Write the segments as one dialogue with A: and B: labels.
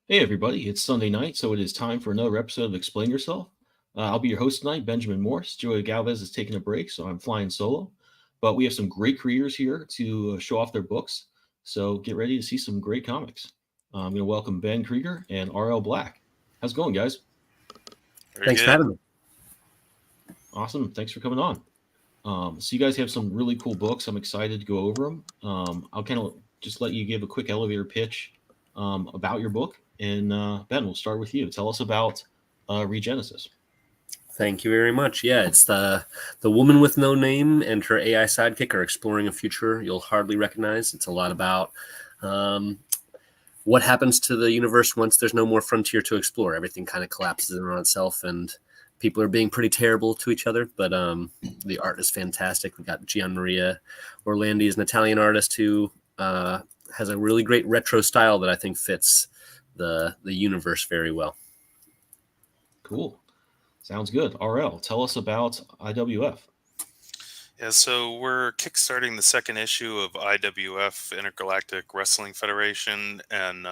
A: Hey, everybody, it's Sunday night, so it is time for another episode of Explain Yourself. I'll be your host tonight, Benjamin Morse. Joey Galvez is taking a break, so I'm flying solo. But we have some great creators here to show off their books, so get ready to see some great comics. I'm going to welcome Ben Krieger and RL Black. How's it going, guys?
B: Very
C: Thanks for
B: good.
C: having me.
A: Awesome. Thanks for coming on. So, you guys have some really cool books. I'm excited to go over them. I'll kind of just let you give a quick elevator pitch about your book. And Ben, we'll start with you. Tell us about Regenesis.
C: Thank you very much. Yeah, it's the woman with no name and her AI sidekick are exploring a future you'll hardly recognize. It's a lot about what happens to the universe once there's no more frontier to explore. Everything kind of collapses in on itself, and people are being pretty terrible to each other. But the art is fantastic. We got Gian Maria Orlandi is an Italian artist who has a really great retro style that I think fits the universe very well.
A: Cool. Sounds good. RL, tell us about IWF.
B: Yeah, so we're kickstarting the second issue of IWF, Intergalactic Wrestling Federation, and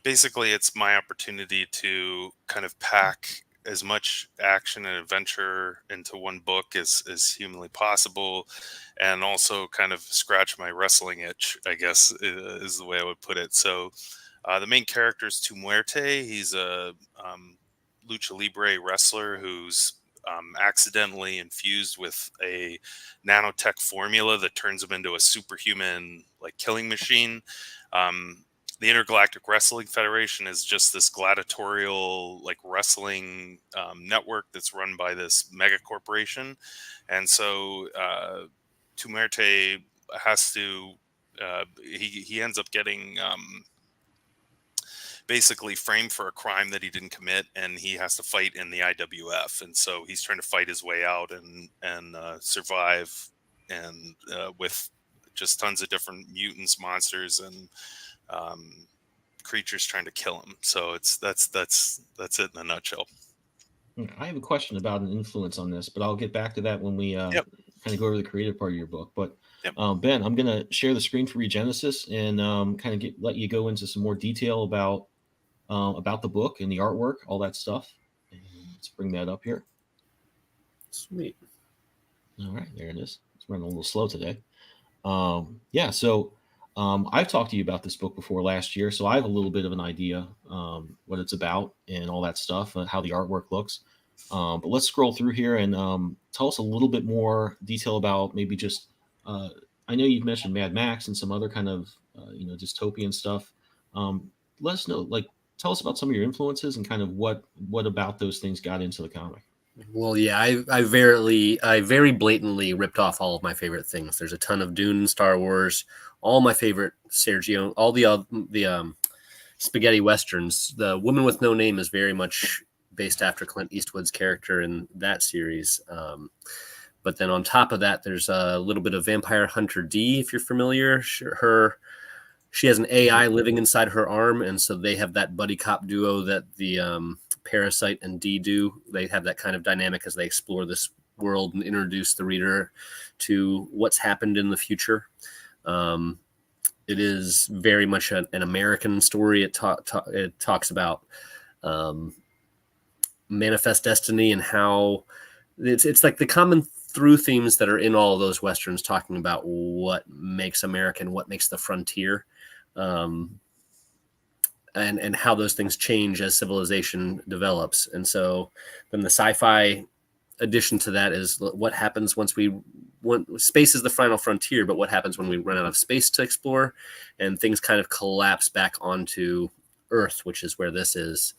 B: basically it's my opportunity to kind of pack as much action and adventure into one book as humanly possible, and also kind of scratch my wrestling itch, I guess is the way I would put it. So the main character is Tu Muerte. He's a lucha libre wrestler who's accidentally infused with a nanotech formula that turns him into a superhuman like killing machine. The Intergalactic Wrestling Federation is just this gladiatorial like wrestling network that's run by this mega corporation, and so Tumerte has to he ends up getting basically framed for a crime that he didn't commit, and he has to fight in the IWF. And so he's trying to fight his way out and survive, and with just tons of different mutants, monsters, and creatures trying to kill him. So that's it in a nutshell.
A: I have a question about an influence on this, but I'll get back to that when we
B: Yep.
A: kind of go over the creative part of your book. But
B: Yep.
A: Ben, I'm going to share the screen for Regenesis and kind of let you go into some more detail about the book and the artwork, all that stuff. And let's bring that up here.
C: Sweet.
A: All right, there it is. It's running a little slow today. Yeah, so I've talked to you about this book before last year, so I have a little bit of an idea what it's about and all that stuff, how the artwork looks. But let's scroll through here and tell us a little bit more detail about maybe just. I know you've mentioned Mad Max and some other kind of dystopian stuff. Let us know, like, tell us about some of your influences and kind of what about those things got into the comic.
C: Well, yeah, I very blatantly ripped off all of my favorite things. There's a ton of Dune, Star Wars, all my favorite Sergio, all the spaghetti westerns. The Woman with No Name is very much based after Clint Eastwood's character in that series. But then on top of that, there's a little bit of Vampire Hunter D, if you're familiar. She has an AI living inside her arm, and so they have that buddy cop duo that the Parasite and D do. They have that kind of dynamic as they explore this world and introduce the reader to what's happened in the future. It is very much an American story. It talks about manifest destiny and how it's like the common through themes that are in all of those westerns, talking about what makes American, what makes the frontier. And how those things change as civilization develops. And so then the sci-fi addition to that is what happens once space is the final frontier, but what happens when we run out of space to explore and things kind of collapse back onto Earth, which is where this is.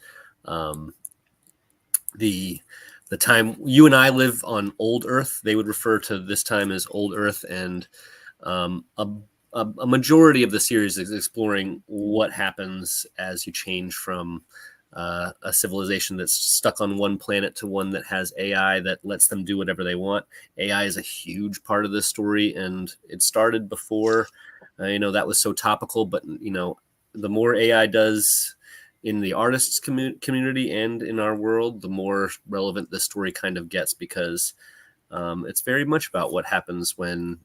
C: The time you and I live on old Earth, they would refer to this time as old Earth, and a majority of the series is exploring what happens as you change from a civilization that's stuck on one planet to one that has AI that lets them do whatever they want. AI is a huge part of this story, and it started before, that was so topical, but, the more AI does in the artists community and in our world, the more relevant this story kind of gets, because it's very much about what happens when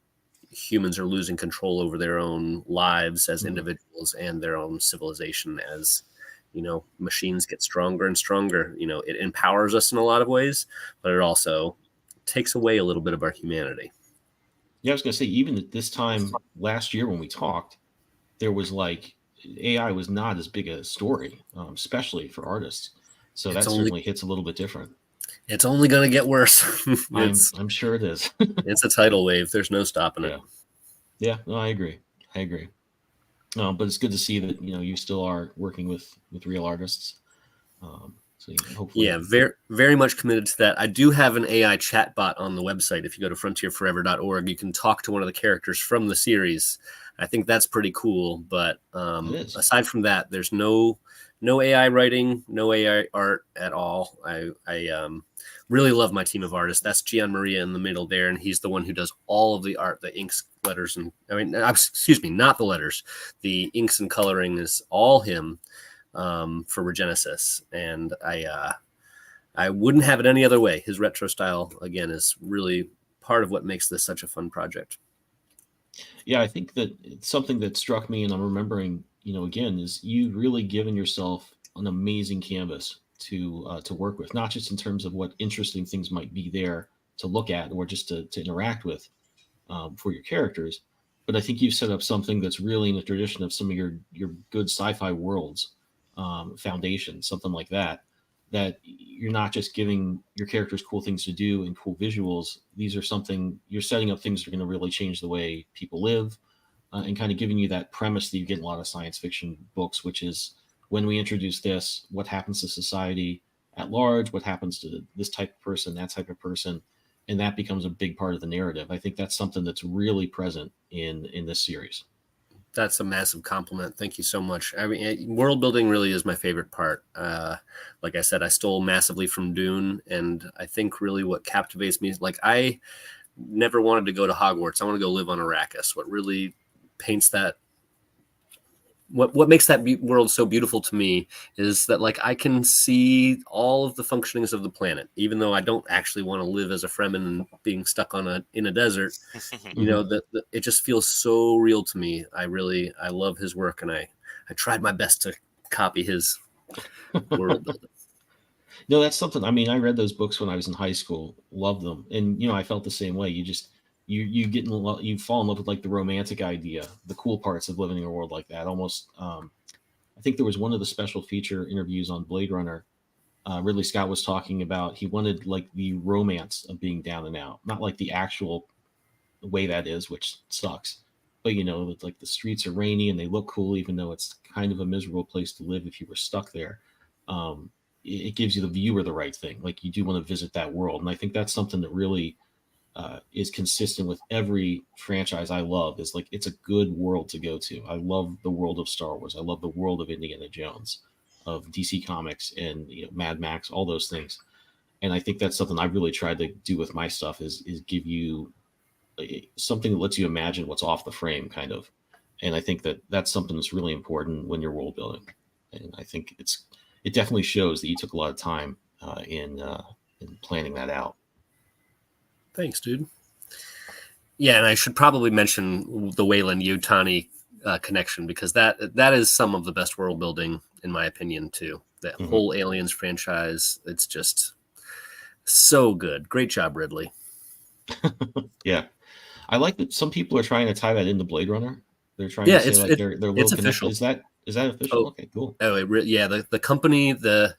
C: humans are losing control over their own lives as individuals and their own civilization as machines get stronger and stronger. It empowers us in a lot of ways, but it also takes away a little bit of our humanity.
A: Yeah, I was going to say, even at this time last year when we talked, there was like AI was not as big a story, especially for artists. So
C: It's
A: that
C: only
A: certainly hits a little bit different.
C: it's only going to get worse.
A: I'm sure it is.
C: It's a tidal wave. There's no stopping it.
A: Yeah. No, I agree. But it's good to see that you still are working with real artists. So hopefully,
C: Yeah, very very much committed to that. I do have an AI chatbot on the website. If you go to frontierforever.org, you can talk to one of the characters from the series. I think that's pretty cool. But aside from that, there's no AI writing, no AI art at all. I really love my team of artists. That's Gian Maria in the middle there, and he's the one who does all of the art, the inks, letters, and excuse me, not the letters. The inks and coloring is all him. For Regenesis, and I wouldn't have it any other way. His retro style, again, is really part of what makes this such a fun project.
A: Yeah, I think that it's something that struck me, and I'm remembering, again, is you really given yourself an amazing canvas to work with, not just in terms of what interesting things might be there to look at or just to interact with for your characters, but I think you've set up something that's really in the tradition of some of your good sci-fi worlds. Foundation, something like that, that you're not just giving your characters cool things to do and cool visuals. These are something you're setting up things that are going to really change the way people live, and kind of giving you that premise that you get in a lot of science fiction books, which is when we introduce this, what happens to society at large, what happens to this type of person, that type of person, and that becomes a big part of the narrative. I think that's something that's really present in this series.
C: That's a massive compliment. Thank you so much. I mean, world building really is my favorite part. Like I said, I stole massively from Dune, and I think really what captivates me is like I never wanted to go to Hogwarts. I want to go live on Arrakis. What really paints that, what makes that world so beautiful to me is that like I can see all of the functionings of the planet, even though I don't actually want to live as a Fremen being stuck in a desert. It just feels so real to me. I love his work, and I tried my best to copy his world building.
A: No, that's something. I mean, I read those books when I was in high school, loved them, and I felt the same way. You get in love, you fall in love with like the romantic idea, the cool parts of living in a world like that. Almost, I think there was one of the special feature interviews on Blade Runner. Ridley Scott was talking about he wanted like the romance of being down and out, not like the actual way that is, which sucks. But like the streets are rainy and they look cool, even though it's kind of a miserable place to live if you were stuck there. It gives you the viewer the right thing. Like you do want to visit that world, and I think that's something that really is consistent with every franchise I love. Is like it's a good world to go to. I love the world of Star Wars. I love the world of Indiana Jones, of DC Comics, and Mad Max, all those things. And I think that's something I really tried to do with my stuff is give you something that lets you imagine what's off the frame, kind of. And I think that that's something that's really important when you're world building. And I think it definitely shows that you took a lot of time in planning that out.
C: Thanks, dude. Yeah, and I should probably mention the Wayland-Yutani connection, because that is some of the best world building, in my opinion, too. That whole Aliens franchise, it's just so good. Great job, Ridley.
A: Yeah. I like that some people are trying to tie that into Blade Runner. They're trying to say like they're little
C: official.
A: Is that official? Okay, cool.
C: Oh, yeah. The company, the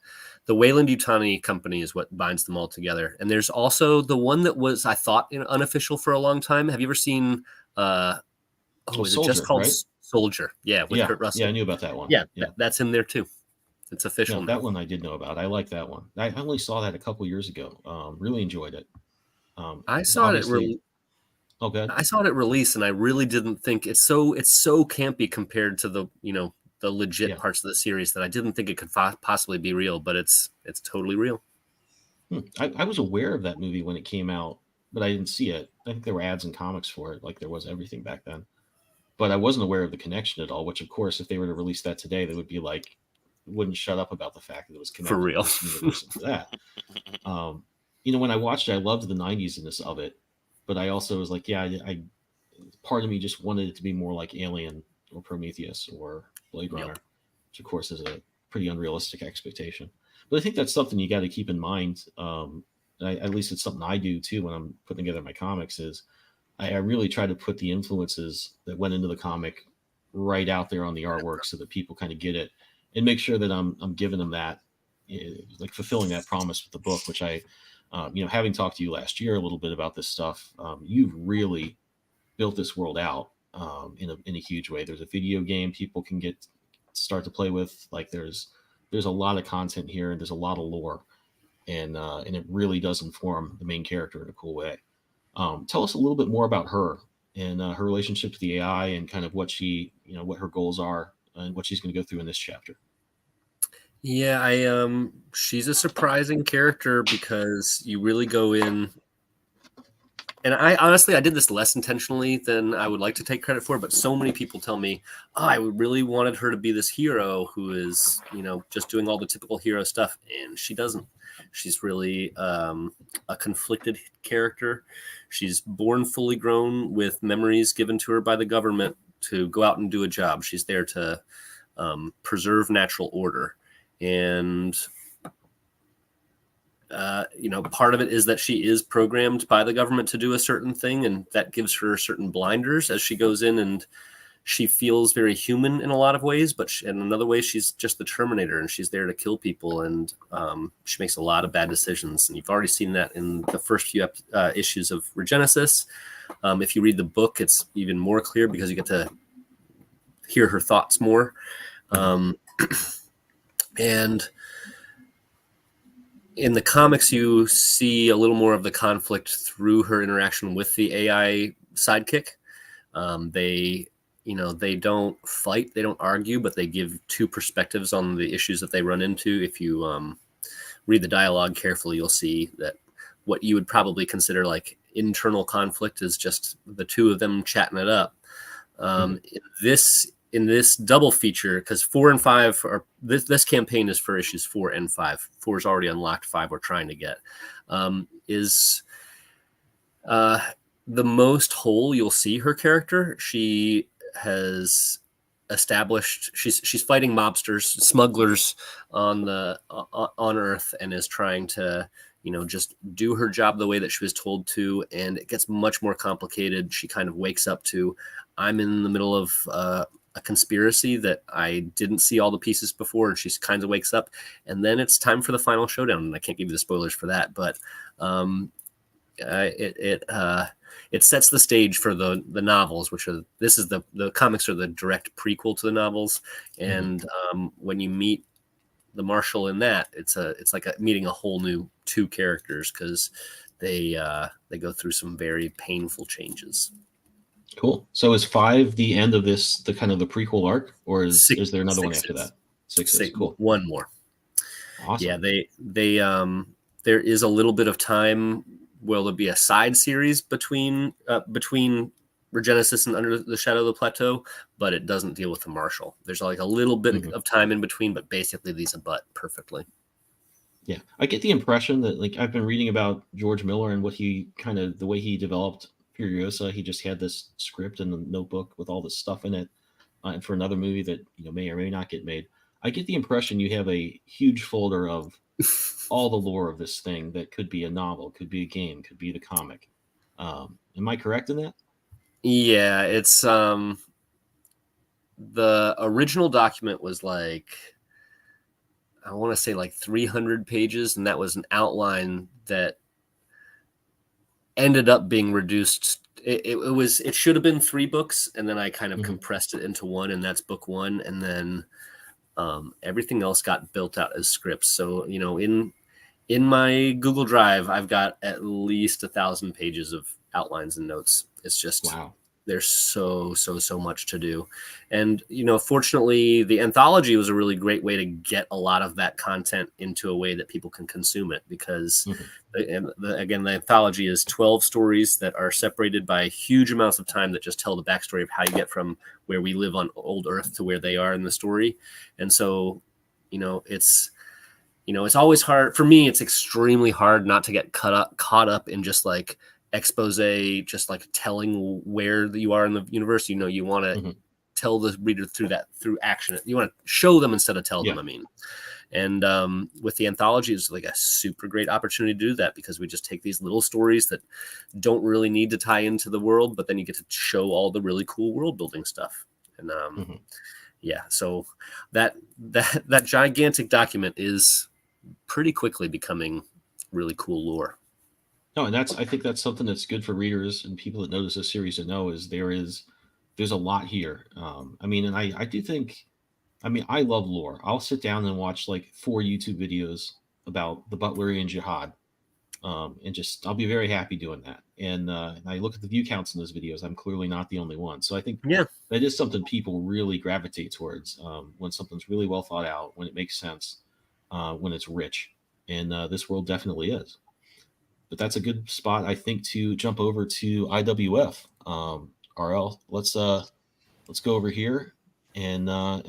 C: Wayland-Yutani company is what binds them all together. And there's also the one that was, I thought, unofficial for a long time. Have you ever seen? Is
A: Soldier,
C: it just called
A: right?
C: Soldier? Yeah, with Kurt Russell.
A: Yeah, I knew about that one.
C: Yeah. That's in there too. It's official.
A: No, that one I did know about. I like that one. I only saw that a couple years ago. Really enjoyed it.
C: I saw it I saw it at release, and I really didn't think it's so campy compared to the the legit parts of the series that I didn't think it could possibly be real, but it's totally real.
A: I was aware of that movie when it came out, but I didn't see it. I think there were ads and comics for it, like there was everything back then. But I wasn't aware of the connection at all, which of course, if they were to release that today, they would be like, wouldn't shut up about the fact that it was connected
C: for real.
A: To this universe and to that. When I watched it, I loved the 90s-ness of it, but I also was like, I part of me just wanted it to be more like Alien or Prometheus or Blade Runner, which of course is a pretty unrealistic expectation. But I think that's something you got to keep in mind. At least it's something I do too when I'm putting together my comics. Is I really try to put the influences that went into the comic right out there on the artwork so that people kind of get it, and make sure that I'm giving them that, like fulfilling that promise with the book, which I, having talked to you last year a little bit about this stuff, you've really built this world out in a huge way. There's a video game people can start to play with. Like there's a lot of content here, and there's a lot of lore, and it really does inform the main character in a cool way. Tell us a little bit more about her and her relationship to the AI, and kind of what what her goals are, and what she's going to go through in this chapter.
C: Yeah, she's a surprising character because you really go in, and I honestly, I did this less intentionally than I would like to take credit for, but so many people tell me, oh, I really wanted her to be this hero who is, just doing all the typical hero stuff, and she doesn't. She's really a conflicted character. She's born fully grown with memories given to her by the government to go out and do a job. She's there to preserve natural order. And, part of it is that she is programmed by the government to do a certain thing, and that gives her certain blinders as she goes in, and she feels very human in a lot of ways, but in another way, she's just the Terminator, and she's there to kill people, and she makes a lot of bad decisions. And you've already seen that in the first few issues of Regenesis. If you read the book, it's even more clear because you get to hear her thoughts more. And in the comics, you see a little more of the conflict through her interaction with the AI sidekick. They don't fight, they don't argue, but they give two perspectives on the issues that they run into. If you read the dialogue carefully, you'll see that what you would probably consider like internal conflict is just the two of them chatting it up. In this double feature, because 4 and 5 are this campaign is for issues 4 and 5. 4 is already unlocked. 5 we're trying to get. Is the most whole you'll see her character. She has established she's fighting mobsters, smugglers on Earth, and is trying to just do her job the way that she was told to. And it gets much more complicated. She kind of wakes up to, I'm in the middle of a conspiracy that I didn't see all the pieces before, and she kind of wakes up, and then it's time for the final showdown. And I can't give you the spoilers for that, but it sets the stage for the novels, which are the comics are the direct prequel to the novels. And when you meet the Marshal in that, it's like meeting a whole new two characters, because they go through some very painful changes.
A: Cool. So is 5 the end of this, the kind of the prequel arc, or is there another one after that? 6 is cool.
C: One more.
A: Awesome.
C: Yeah, they there is a little bit of time. Will there be a side series between Regenesis and Under the Shadow of the Plateau? But it doesn't deal with the Marshal. There's like a little bit of time in between, but basically these abut perfectly.
A: Yeah, I get the impression that, like, I've been reading about George Miller and the way he developed Furiosa. He just had this script and a notebook with all this stuff in it, and for another movie that may or may not get made. I get the impression you have a huge folder of all the lore of this thing that could be a novel, could be a game, could be the comic. Am I correct in that?
C: Yeah, it's the original document was like, I want to say like 300 pages, and that was an outline that ended up being reduced. It should have been 3 books, and then I kind of compressed it into one, and that's book 1, and then everything else got built out as scripts. So in my Google Drive, I've got at least 1,000 pages of outlines and notes. It's just
A: wow.
C: There's so much to do. And, fortunately, the anthology was a really great way to get a lot of that content into a way that people can consume it, because again, the anthology is 12 stories that are separated by huge amounts of time that just tell the backstory of how you get from where we live on old Earth to where they are in the story. And so, it's always hard for me. It's extremely hard not to get caught up in just like expose, just like telling where you are in the universe. You want to tell the reader through action. You want to show them instead of tell them.
A: Yeah.
C: I mean, and with the anthology, it's like a super great opportunity to do that, because we just take these little stories that don't really need to tie into the world, but then you get to show all the really cool world building stuff. And yeah, so that gigantic document is pretty quickly becoming really cool lore.
A: No, and I think that's something that's good for readers and people that notice this series to know is there's a lot here. I mean, and I do think, I mean, I love lore. I'll sit down and watch like 4 YouTube videos about the Butlerian Jihad, and just I'll be very happy doing that. And I look at the view counts in those videos. I'm clearly not the only one. So I think
C: Yeah,
A: that is something people really gravitate towards, when something's really well thought out, when it makes sense, when it's rich, and this world definitely is. But that's a good spot, I think, to jump over to IWF. RL, let's go over here and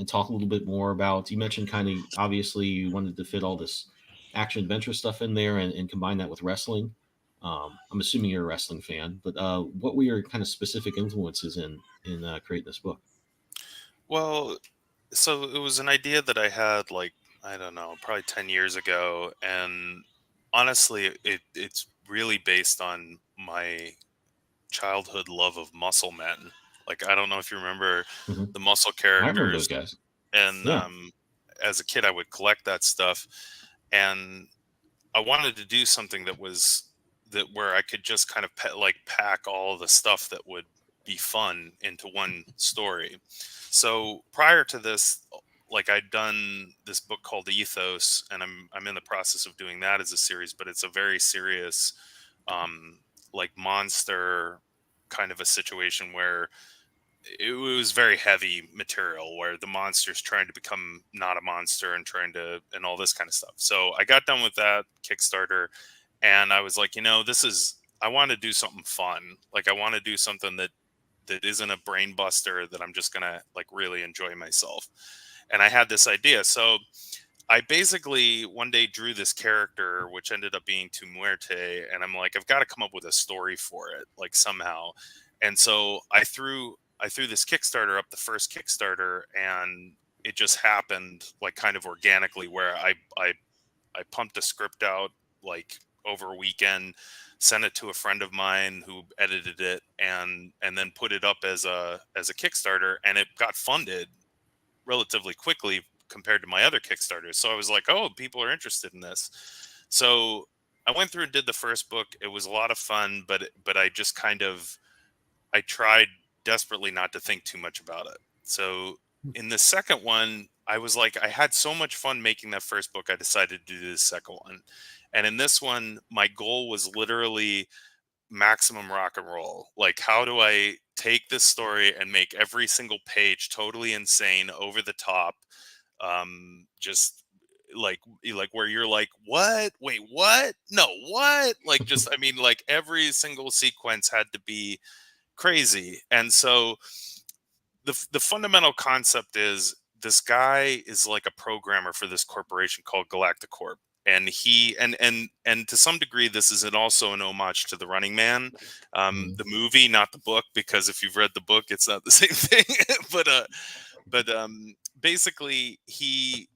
A: talk a little bit more about. You mentioned kind of obviously you wanted to fit all this action adventure stuff in there and combine that with wrestling. I'm assuming you're a wrestling fan, but what were your kind of specific influences in creating this book?
B: Well, so it was an idea that I had, like, I don't know, probably 10 years ago, and honestly it's really based on my childhood love of muscle men. Like, I don't know if you remember
A: Hmm.
B: the muscle
A: I remember those
B: characters,
A: guys.
B: and
A: Yeah.
B: as a kid I would collect that stuff, and I wanted to do something that where I could just kind of pack all the stuff that would be fun into one story. So prior to this, like, I'd done this book called Ethos, and I'm in the process of doing that as a series, but it's a very serious, um, like, monster kind of a situation where it was very heavy material, where the monster's trying to become not a monster and trying to, and all this kind of stuff. So I got done with that Kickstarter, and I was like, I want to do something fun. Like, I want to do something that isn't a brain buster, that I'm just gonna, like, really enjoy myself. And I had this idea. So I basically one day drew this character, which ended up being Tu Muerte, and I'm like, I've got to come up with a story for it, like, somehow. And so I threw this Kickstarter up, the first Kickstarter, and it just happened, like, kind of organically, where I pumped a script out, like, over a weekend, sent it to a friend of mine who edited it, and then put it up as a Kickstarter, and it got funded relatively quickly compared to my other Kickstarters. So I was like, oh, people are interested in this. So I went through and did the first book. It was a lot of fun, but I just kind of, I tried desperately not to think too much about it. So in the second one, I was like, I had so much fun making that first book, I decided to do the second one. And in this one, my goal was literally maximum rock and roll. Like, how do I take this story and make every single page totally insane, over the top, just like where you're like, what? Wait, what? No, what? Like, just, I mean, like, every single sequence had to be crazy. And so the fundamental concept is, this guy is like a programmer for this corporation called Galactic Corp, and he and to some degree this is also an homage to the Running Man,
A: Mhm.
B: the movie, not the book, because if you've read the book it's not the same thing. But basically he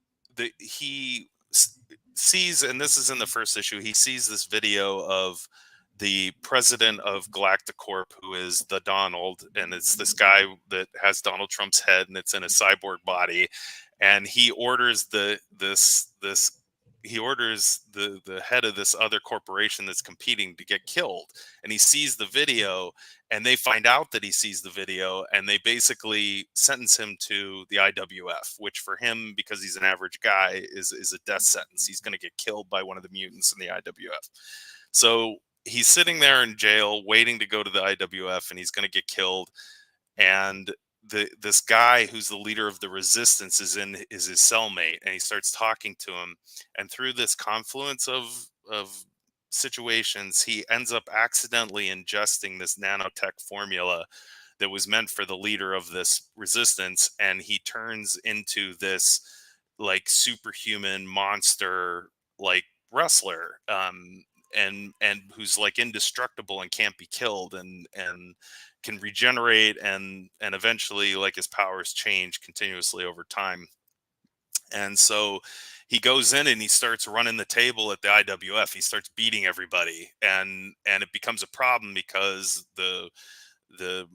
B: sees, and this is in the first issue, he sees this video of the president of Galactic Corp, who is the Donald, and it's this guy that has Donald Trump's head, and it's in a cyborg body, and he orders the head of this other corporation that's competing to get killed, and he sees the video, and they find out that he sees the video, and they basically sentence him to the IWF, which for him, because he's an average guy, is a death sentence. He's going to get killed by one of the mutants in the IWF. So he's sitting there in jail waiting to go to the IWF, and he's going to get killed. And this guy who's the leader of the resistance is his cellmate, and he starts talking to him. And through this confluence of situations, he ends up accidentally ingesting this nanotech formula that was meant for the leader of this resistance, and he turns into this, like, superhuman monster, like, wrestler. and who's like indestructible and can't be killed, and can regenerate, and eventually like his powers change continuously over time. And so he goes in and he starts running the table at the IWF. He starts beating everybody, and it becomes a problem because the the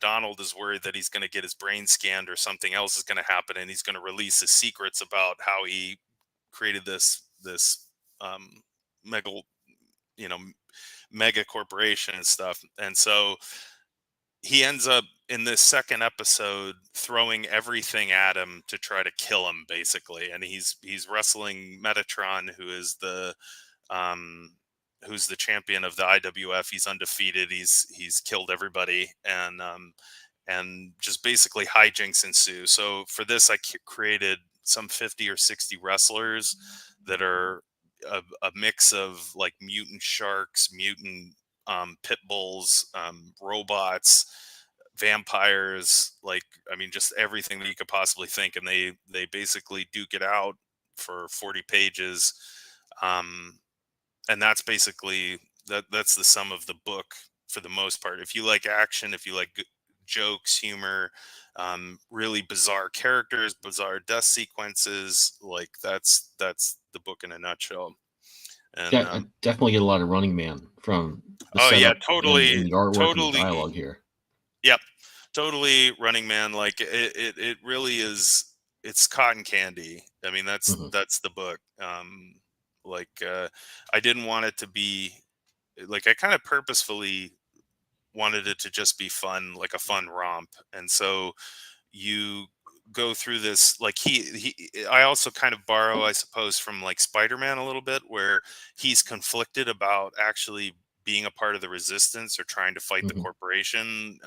B: Donald is worried that he's going to get his brain scanned or something else is going to happen, and he's going to release his secrets about how he created this um mega you know mega corporation and stuff. And so he ends up in this second episode throwing everything at him to try to kill him, basically. And he's wrestling Metatron, um who's the champion of the IWF. He's undefeated. He's killed everybody, and just basically hijinks ensue. So for this, I created some 50 or 60 wrestlers that are a mix of like mutant sharks, mutant pit bulls, robots, vampires, like, I mean, just everything that you could possibly think. And they basically duke it out for 40 pages. And that's basically that's the sum of the book for the most part. If you like action, if you like jokes, humor, really bizarre characters, bizarre death sequences, like that's the book in a nutshell. And
A: Yeah, I definitely get a lot of Running Man from the
B: oh yeah,
A: setup and
B: totally,
A: the artwork and the
B: totally.
A: dialogue here.
B: Yep, totally. Running Man, like it really is. It's cotton candy. I mean,
A: Hmm.
B: that's the book. Like I didn't want it to be like, I kind of purposefully wanted it to just be fun, like a fun romp. And so you go through this, like I also kind of borrow, I suppose, from like Spider-Man a little bit, where he's conflicted about actually being a part of the resistance or trying to fight the
A: Hmm.
B: corporation,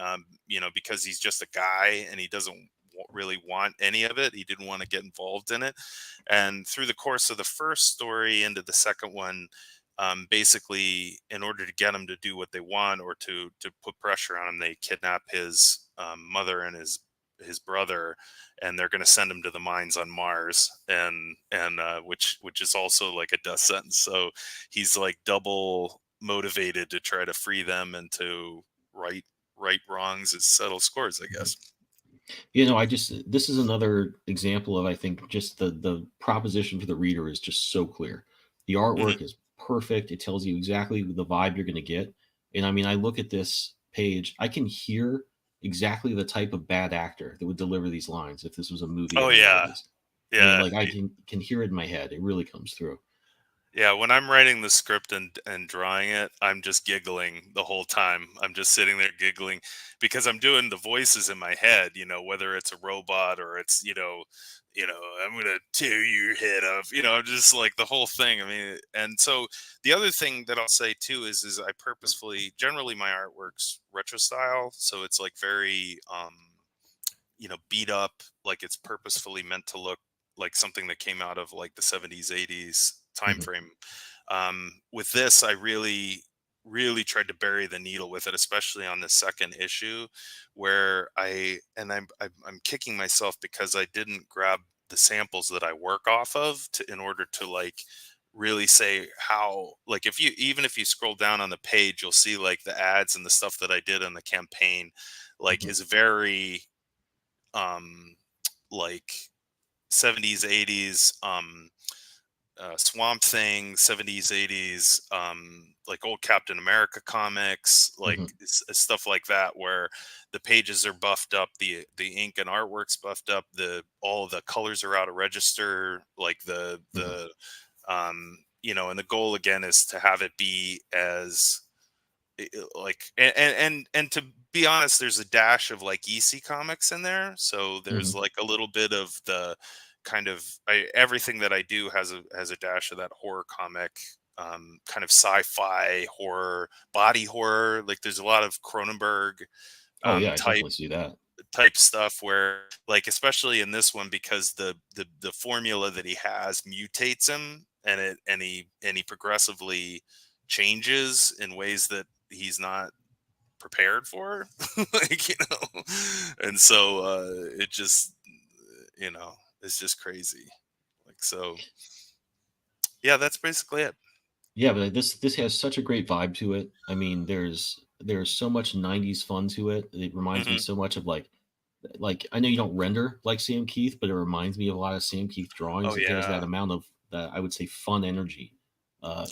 B: because he's just a guy and he doesn't really want any of it. He didn't want to get involved in it. And through the course of the first story into the second one, basically, in order to get him to do what they want, or to put pressure on him, they kidnap his mother and his brother, and they're going to send him to the mines on Mars, and which is also like a death sentence. So he's like double motivated to try to free them and to right wrongs and settle scores, I
A: Hmm.
B: guess.
A: This is another example of, I think, just the proposition for the reader is just so clear. The
B: Hmm.
A: artwork is perfect. It tells you exactly the vibe you're going to get. And I mean, I look at this page, I can hear exactly the type of bad actor that would deliver these lines if this was a movie
B: Oh
A: in the
B: yeah,
A: 90s. I mean,
B: yeah.
A: like I can hear it in my head. It really comes through.
B: Yeah, when I'm writing the script and drawing it, I'm just giggling the whole time. I'm just sitting there giggling because I'm doing the voices in my head, whether it's a robot or it's, I'm gonna tear your head off, just like the whole thing. I mean, and so the other thing that I'll say too is I purposefully, generally my artwork's retro style, so it's like very beat up, like it's purposefully meant to look like something that came out of like the 70s, 80s time
A: Hmm.
B: frame. With this, I really tried to bury the needle with it, especially on the second issue, where I'm kicking myself because I didn't grab the samples that I work off of in order to like really say how, like, if you scroll down on the page, you'll see like the ads and the stuff that I did in the campaign, like,
A: Hmm.
B: is very um like 70s, 80s, Swamp Thing, 70s, 80s, like old Captain America comics, like
A: Hmm.
B: stuff like that, where the pages are buffed up, the ink and artwork's buffed up, the all the colors are out of register, like
A: Hmm.
B: and the goal again is to have it be as like, and to be honest, there's a dash of like EC comics in there, so there's
A: Hmm.
B: like a little bit of the kind of everything that I do has a dash of that horror comic, kind of sci-fi horror, body horror. Like there's a lot of Cronenberg
A: Oh yeah, I
B: type
A: definitely see that.
B: stuff, where like, especially in this one, because the formula that he has mutates him, and he progressively changes in ways that he's not prepared for. like, and so it just, it's just crazy. Like, so yeah, that's basically it.
A: Yeah, but this has such a great vibe to it. I mean, there's so much '90s fun to it. It reminds me
B: Hmm.
A: so much of like I know you don't render like Sam Keith, but it reminds me of a lot of Sam Keith
B: Oh
A: drawings. There's that
B: yeah,
A: amount of that I would say fun energy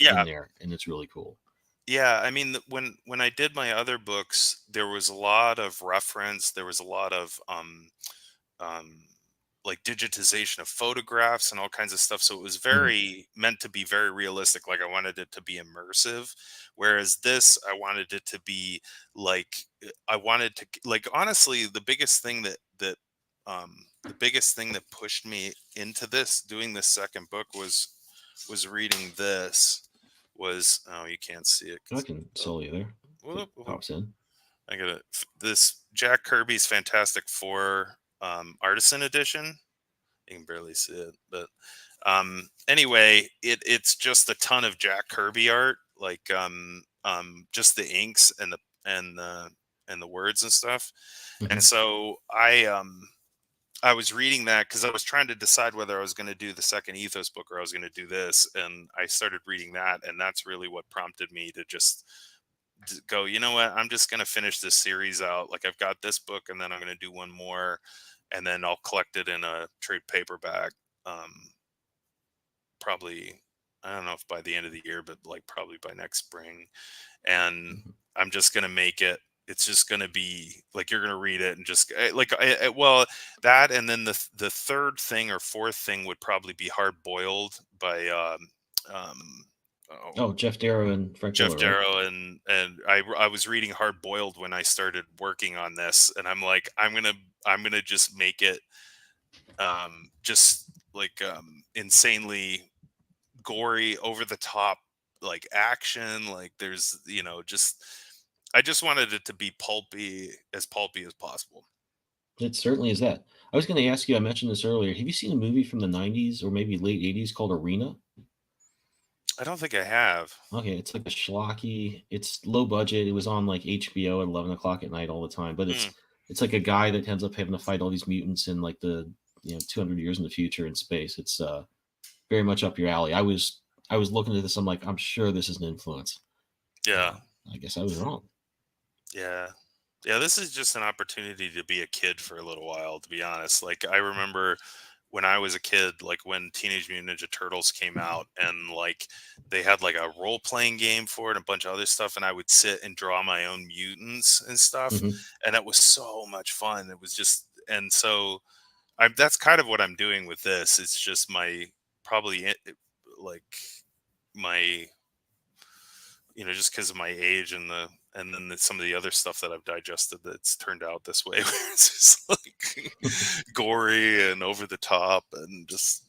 A: in
B: yeah,
A: there, and it's really cool.
B: yeah. I mean, when I did my other books, there was a lot of reference. There was a lot of um, like digitization of photographs and all kinds of stuff. So it was
A: Hmm.
B: very meant to be very realistic. Like I wanted it to be immersive. Whereas this, I wanted it to be like I wanted to like honestly, the biggest thing that pushed me into this doing this second book was reading this was oh you can't see it
A: I
B: 'cause-
A: can
B: oh,
A: sell you there if it
B: whoop, whoop.
A: pops in.
B: I got this Jack Kirby's Fantastic Four artisan edition. You can barely see it, but anyway, it's just a ton of Jack Kirby art, like just the inks and the and the words and stuff. And
A: Hmm.
B: so I was reading that because I was trying to decide whether I was going to do the second Ethos book or I was going to do this, and I started reading that, and that's really what prompted me to just go, you know what, I'm just going to finish this series out. Like I've got this book and then I'm going to do one more and then I'll collect it in a trade paperback. Um, Probably, I don't know if by the end of the year, but like probably by next spring. And
A: Hmm.
B: I'm just going to make it. It's just going to be like you're going to read it and just well that and then the third thing or fourth thing would probably be Hard Boiled by oh,
A: Oh, Jeff Darrow and Frank
B: Jeff
A: Miller, right?
B: Darrow and I was reading Hard Boiled when I started working on this, and I'm like I'm gonna just make it just like insanely gory, over the top, like action. Like there's just I just wanted it to be pulpy as possible.
A: It certainly is that. I was going to ask you. I mentioned this earlier. Have you seen a movie from the '90s or maybe late '80s called Arena?
B: I don't think I have.
A: Okay, it's like a schlocky. It's low budget. It was on like HBO at 11 o'clock at night all the time. But
B: Hmm.
A: it's like a guy that ends up having to fight all these mutants in like the 200 years in the future in space. It's very much up your alley. I was looking at this. I'm like, I'm sure this is an influence.
B: Yeah.
A: Uh, I guess I was wrong.
B: Yeah. Yeah, this is just an opportunity to be a kid for a little while, to be honest. Like I remember when I was a kid, like when Teenage Mutant Ninja Turtles came out and like they had like a role playing game for it and a bunch of other stuff, and I would sit and draw my own mutants and stuff.
A: Hmm.
B: And it was so much fun. It was just and so I that's kind of what I'm doing with this. It's just my probably like my just because of my age and some of the other stuff that I've digested that's turned out this way, where it's just like gory and over the top and just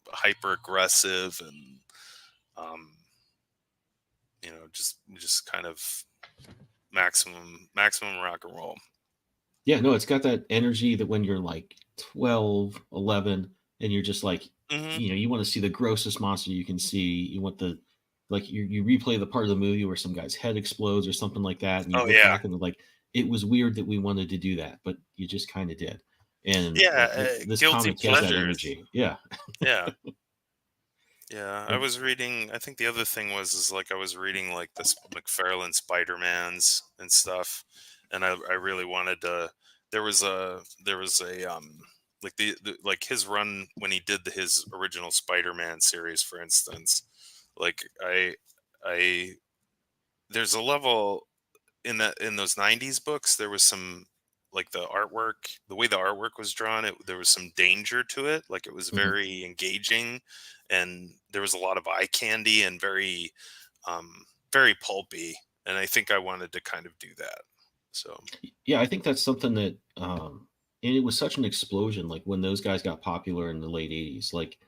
B: hyper aggressive and um, just kind of maximum rock and roll.
A: Yeah, no, it's got that energy that when you're like 12, 11, and you're just like,
B: Hmm.
A: you want to see the grossest monster you can see. You want the, like, you replay the part of the movie where some guy's head explodes or something like that. And you
B: Oh
A: look
B: yeah,
A: back and like, it was weird that we wanted to do that, but you just kind of did. And
B: yeah,
A: this
B: guilty
A: comic has that
B: pleasures.
A: energy. Yeah.
B: Yeah. Yeah, I
A: And,
B: was reading. I think the other thing was like I was reading like this McFarlane Spider-Mans and stuff, and I really wanted to. There was a like like his run when he did his original Spider-Man series, for instance. Like I there's a level in those 90s books. There was some like the way the artwork was drawn, there was some danger to it. Like it was
A: mhm.
B: very engaging, and there was a lot of eye candy and very pulpy. And I think I wanted to kind of do that. So
A: Yeah, I think that's something that, and it was such an explosion. Like when those guys got popular in the late '80s, like,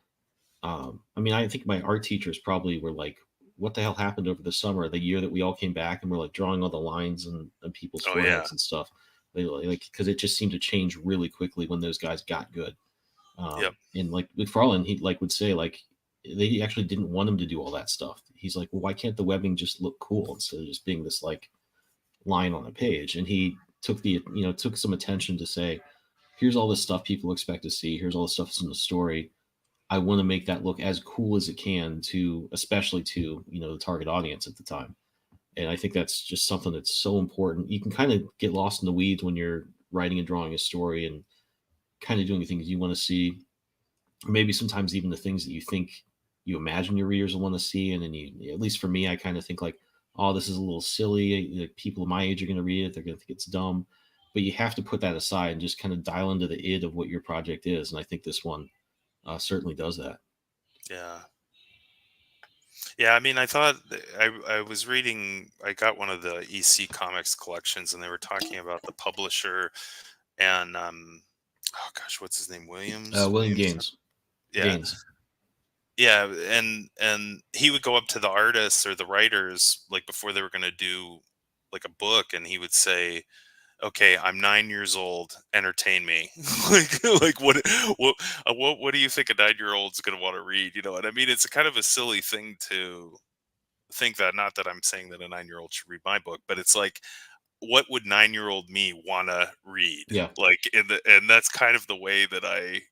A: I mean, I think my art teachers probably were like, "What the hell happened over the summer? The year that we all came back and we're like drawing all the lines and people's
B: oh yeah,
A: foreheads and stuff." They like because it just seemed to change really quickly when those guys got good.
B: yep,
A: And like McFarlane, he like would say like they actually didn't want him to do all that stuff. He's like, "Well, why can't the webbing just look cool instead of just being this like line on a page?" And he took some attention to say, "Here's all this stuff people expect to see. Here's all the stuff that's in the story. I want to make that look as cool as it can to, especially to, the target audience at the time. And I think that's just something that's so important. You can kind of get lost in the weeds when you're writing and drawing a story and kind of doing the things you want to see, or maybe sometimes even the things that you think you imagine your readers will want to see. And then you, at least for me, I kind of think like, oh, this is a little silly. Like, people my age are going to read it. They're going to think it's dumb. But you have to put that aside and just kind of dial into the id of what your project is. And I think this one certainly does that.
B: Yeah. Yeah, I mean, I thought I was reading. I got one of the EC Comics collections, and they were talking about the publisher and oh gosh, what's his name?
A: William
B: Williams.
A: Gaines.
B: Yeah,
A: Gaines.
B: yeah, and he would go up to the artists or the writers like before they were going to do like a book, and he would say, "Okay, I'm 9 years old. Entertain me." like what do you think a 9 year old's going to want to read? You know, and I mean, it's a kind of a silly thing to think that. Not that I'm saying that a 9 year old should read my book, but it's like, what would 9 year old me want to read?
A: Yeah.
B: Like and that's kind of the way that I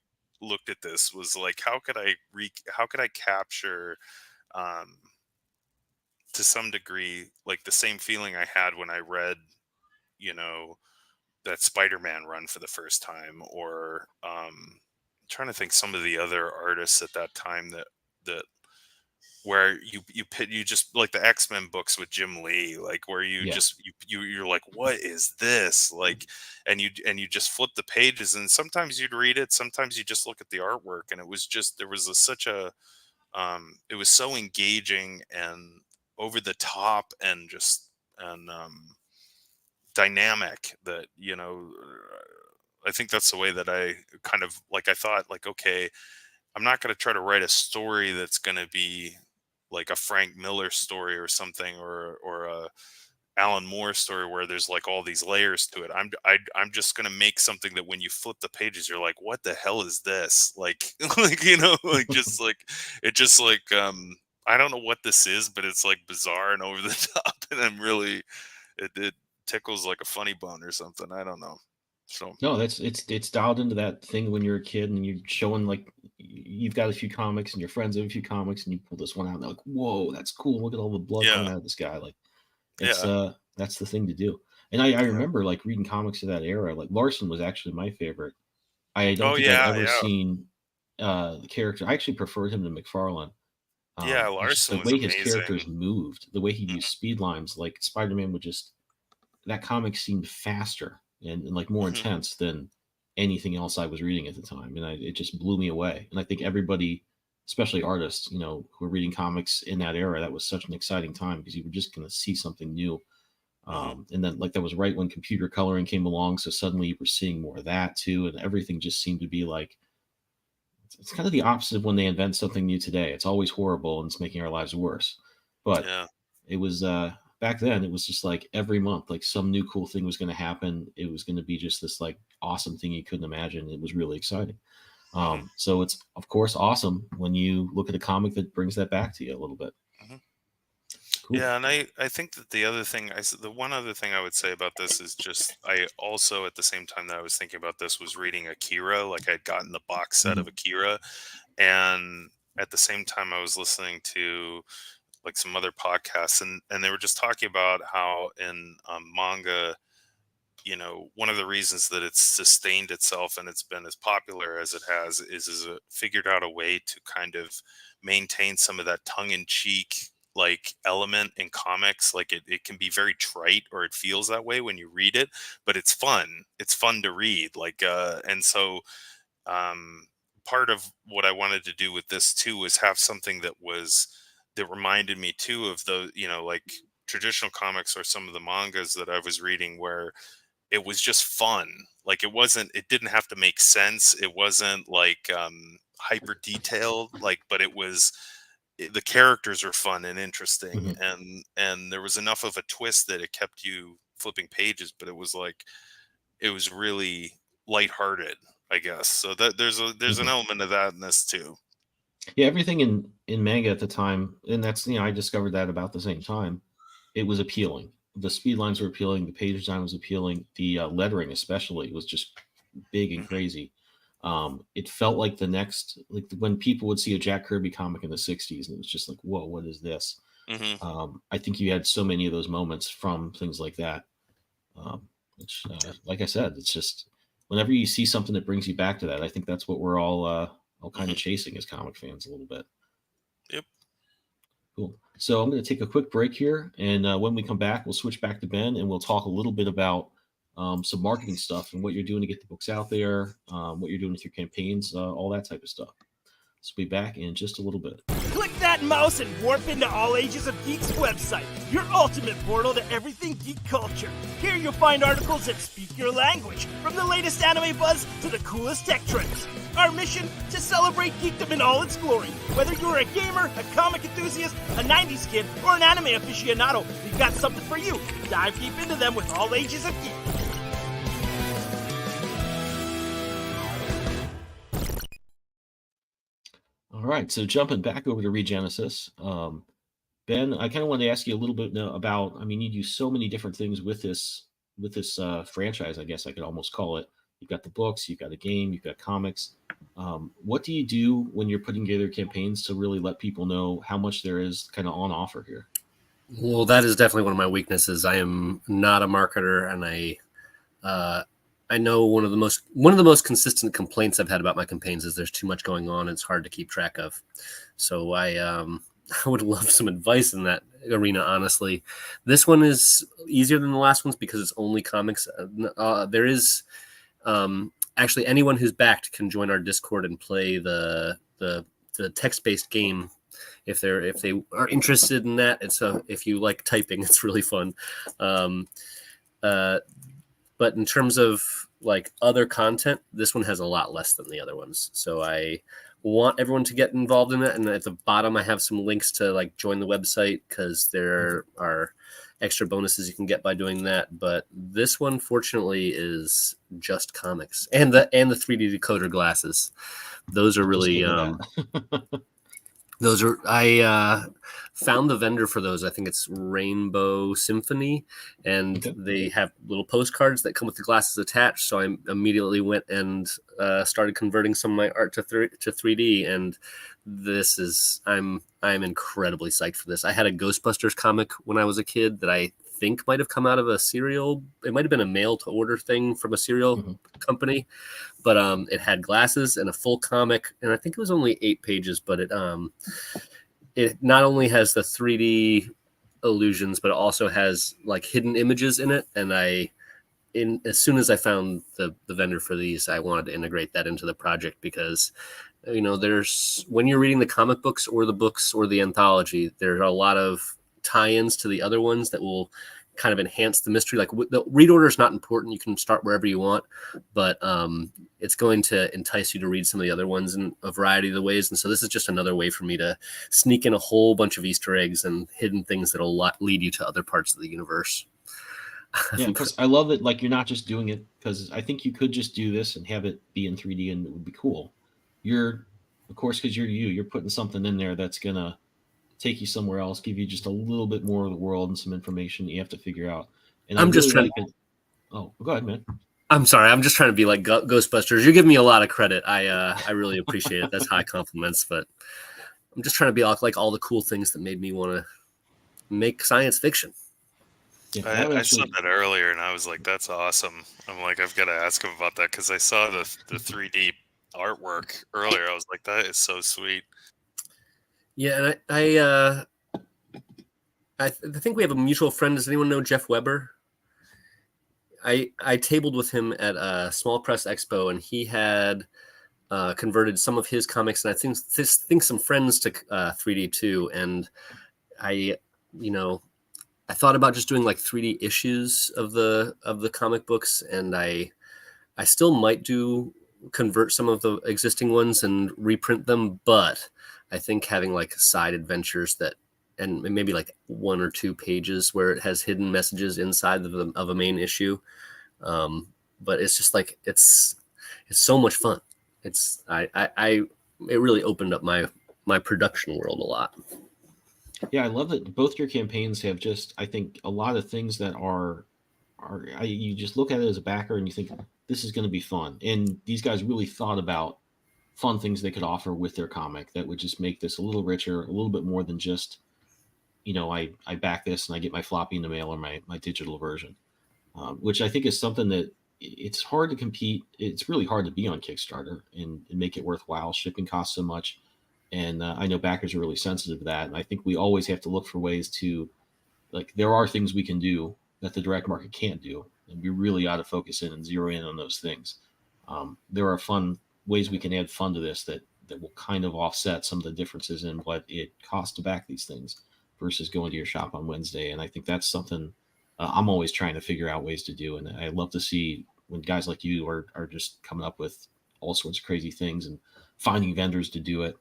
B: looked at this, was like, how could I capture um to some degree like the same feeling I had when I read, you know, that Spider-Man run for the first time, or trying to think some of the other artists at that time that where you just like the X-Men books with Jim Lee, like where you
A: Yeah.
B: just you're like, what is this? Like, and you just flip the pages, and sometimes you'd read it, sometimes you just look at the artwork, and it was just, there was such a it was so engaging and over the top and just and dynamic that, I think that's the way that I kind of like, I thought like, okay, I'm not going to try to write a story that's going to be like a Frank Miller story or something, or a Alan Moore story where there's like all these layers to it. I'm just going to make something that when you flip the pages, you're like, what the hell is this? Like, like, like just like, it just like, I don't know what this is, but it's like bizarre and over the top. And I'm really, it tickles like a funny bone or something. I don't know. So,
A: No, it's dialed into that thing when you're a kid and you're showing like you've got a few comics and your friends have a few comics and you pull this one out and they're like, whoa, that's cool. Look at all the blood
B: yeah,
A: coming out of this guy. Like, it's
B: yeah,
A: that's the thing to do. And I
B: yeah.
A: remember like reading comics of that era. Like Larson was actually my favorite. I don't
B: Oh
A: think I'd
B: yeah,
A: ever
B: yeah,
A: seen the character. I actually preferred him to McFarlane.
B: yeah.
A: It's just
B: Larson
A: the
B: was
A: way his characters
B: amazing.
A: moved, the way he
B: Mhm,
A: used speed lines. Like Spider-Man would just, that comic seemed faster and like more
B: mhm,
A: intense than anything else I was reading at the time, and it just blew me away. And I think everybody, especially artists, who were reading comics in that era, that was such an exciting time because you were just going to see something new.
B: mhm,
A: And then like that was right when computer coloring came along, so suddenly you were seeing more of that too, and everything just seemed to be like, it's kind of the opposite of when they invent something new today. It's always horrible and it's making our lives worse. But
B: yeah.
A: it was back then it was just like every month like some new cool thing was going to happen. It was going to be just this like awesome thing you couldn't imagine. It was really exciting.
B: Mhm,
A: So it's of course awesome when you look at a comic that brings that back to you a little bit.
B: mhm.
A: Cool.
B: Yeah, and I think that the other thing, the one other thing I would say about this is just, I also at the same time that I was thinking about this was reading Akira. Like I'd gotten the box set of
A: Mhm.
B: Akira, and at the same time I was listening to like some other podcasts, and they were just talking about how in manga, one of the reasons that it's sustained itself and it's been as popular as it has is it figured out a way to kind of maintain some of that tongue-in-cheek like element in comics. Like it can be very trite, or it feels that way when you read it, but it's fun to read, like and so um part of what I wanted to do with this too was have something that reminded me too of the, like traditional comics or some of the mangas that I was reading, where it was just fun. Like it didn't have to make sense. It wasn't like hyper detailed, like, but the characters are fun and interesting,
A: Mhm.
B: and there was enough of a twist that it kept you flipping pages, but it was really lighthearted, I guess. So that there's an
A: Mhm.
B: element of that in this too.
A: Yeah, everything in manga at the time, and that's I discovered that about the same time. It was appealing. The speed lines were appealing. The page design was appealing. The lettering, especially, was just big and
B: Hmm.
A: crazy. It felt like the next, like when people would see a Jack Kirby comic in the 60s and it was just like, whoa, what is this? I think you had so many of those moments from things like that. Which, like I said, it's just whenever you see something that brings you back to that, I think that's what we're all kind of chasing as comic fans a little bit.
B: Yep.
A: Cool. So I'm going to take a quick break here, and when we come back, we'll switch back to Ben, and we'll talk a little bit about some marketing stuff and what you're doing to get the books out there, what you're doing with your campaigns, all that type of stuff. So we'll be back in just a little bit.
D: Click that mouse and warp into All Ages of Geek's website, your ultimate portal to everything geek culture. Here you'll find articles that speak your language, from the latest anime buzz to the coolest tech trends. Our mission? To celebrate geekdom in all its glory. Whether you're a gamer, a comic enthusiast, a 90s kid, or an anime aficionado, we've got something for you. Dive deep into them with All Ages of Geek.
A: All right, so jumping back over to Regenesis, Ben, I kind of wanted to ask you a little bit now about. I mean, you do so many different things with this franchise. I guess I could almost call it. You've got the books, you've got a game, you've got comics. What do you do when you're putting together campaigns to really let people know how much there is kind of on offer here?
C: Well, that is definitely one of my weaknesses. I am not a marketer, and I know one of the most consistent complaints I've had about my campaigns is there's too much going on. It's hard to keep track of. So I would love some advice in that arena. Honestly, this one is easier than the last ones because it's only comics. There is actually anyone who's backed can join our Discord and play the text-based game if they are interested in that. And so if you like typing, it's really fun. But in terms of like other content, this one has a lot less than the other ones. So I want everyone to get involved in it. And at the bottom, I have some links to like join the website because there are extra bonuses you can get by doing that. But this one, fortunately, is just comics and the 3D decoder glasses. Those are really those are I found the vendor for those. I think it's Rainbow Symphony, and they have little postcards that come with the glasses attached. So I immediately went and started converting some of my art to 3D, and this is I'm incredibly psyched for this. I had a Ghostbusters comic when I was a kid that I think might have come out of a cereal. It might have been a mail to order thing from a cereal company, but it had glasses and a full comic, and I think it was only 8 pages, but it not only has the 3D illusions, but it also has like hidden images in it. And as soon as I found the vendor for these, I wanted to integrate that into the project because, you know, when you're reading the comic books or the books or the anthology, there's a lot of tie-ins to the other ones that will kind of enhance the mystery. Like the read order is not important. You can start wherever you want, but it's going to entice you to read some of the other ones in a variety of the ways. And so this is just another way for me to sneak in a whole bunch of Easter eggs and hidden things that'll lead you to other parts of the universe.
A: Yeah, because I love it. Like you're not just doing it because I think you could just do this and have it be in 3D and it would be cool. Of course, because you're putting something in there that's gonna take you somewhere else, give you just a little bit more of the world and some information you have to figure out. And
C: I'm just trying.
A: Oh, go ahead, man.
C: I'm sorry. I'm just trying to be like Ghostbusters. You're giving me a lot of credit. I really appreciate it. That's high compliments, but I'm just trying to be like all the cool things that made me want to make science fiction.
B: Yeah, I saw that earlier, and I was like, "That's awesome." I'm like, I've got to ask him about that because I saw the 3D artwork earlier. I was like, "That is so sweet."
C: Yeah, and I think we have a mutual friend. Does anyone know Jeff Weber? I tabled with him at a Small Press Expo, and he had converted some of his comics, and I think some friends to 3D too. And I thought about just doing like 3D issues of the comic books, and I still might convert some of the existing ones and reprint them, but I think having like side adventures and maybe like 1 or 2 pages where it has hidden messages inside of a main issue. But it's just like, it's so much fun. It really opened up my production world a lot.
A: Yeah, I love that both your campaigns have just, I think, a lot of things that are you just look at it as a backer and you think this is going to be fun. And these guys really thought about fun things they could offer with their comic that would just make this a little richer, a little bit more than just, I back this and I get my floppy in the mail or my digital version, which I think is something that it's hard to compete. It's really hard to be on Kickstarter and make it worthwhile. Shipping costs so much. And I know backers are really sensitive to that. And I think we always have to look for ways to, like, there are things we can do that the direct market can't do. And we really ought to focus in and zero in on those things. There are fun ways we can add fun to this that will kind of offset some of the differences in what it costs to back these things versus going to your shop on Wednesday. And I think that's something I'm always trying to figure out ways to do. And I love to see when guys like you are just coming up with all sorts of crazy things and finding vendors to do it.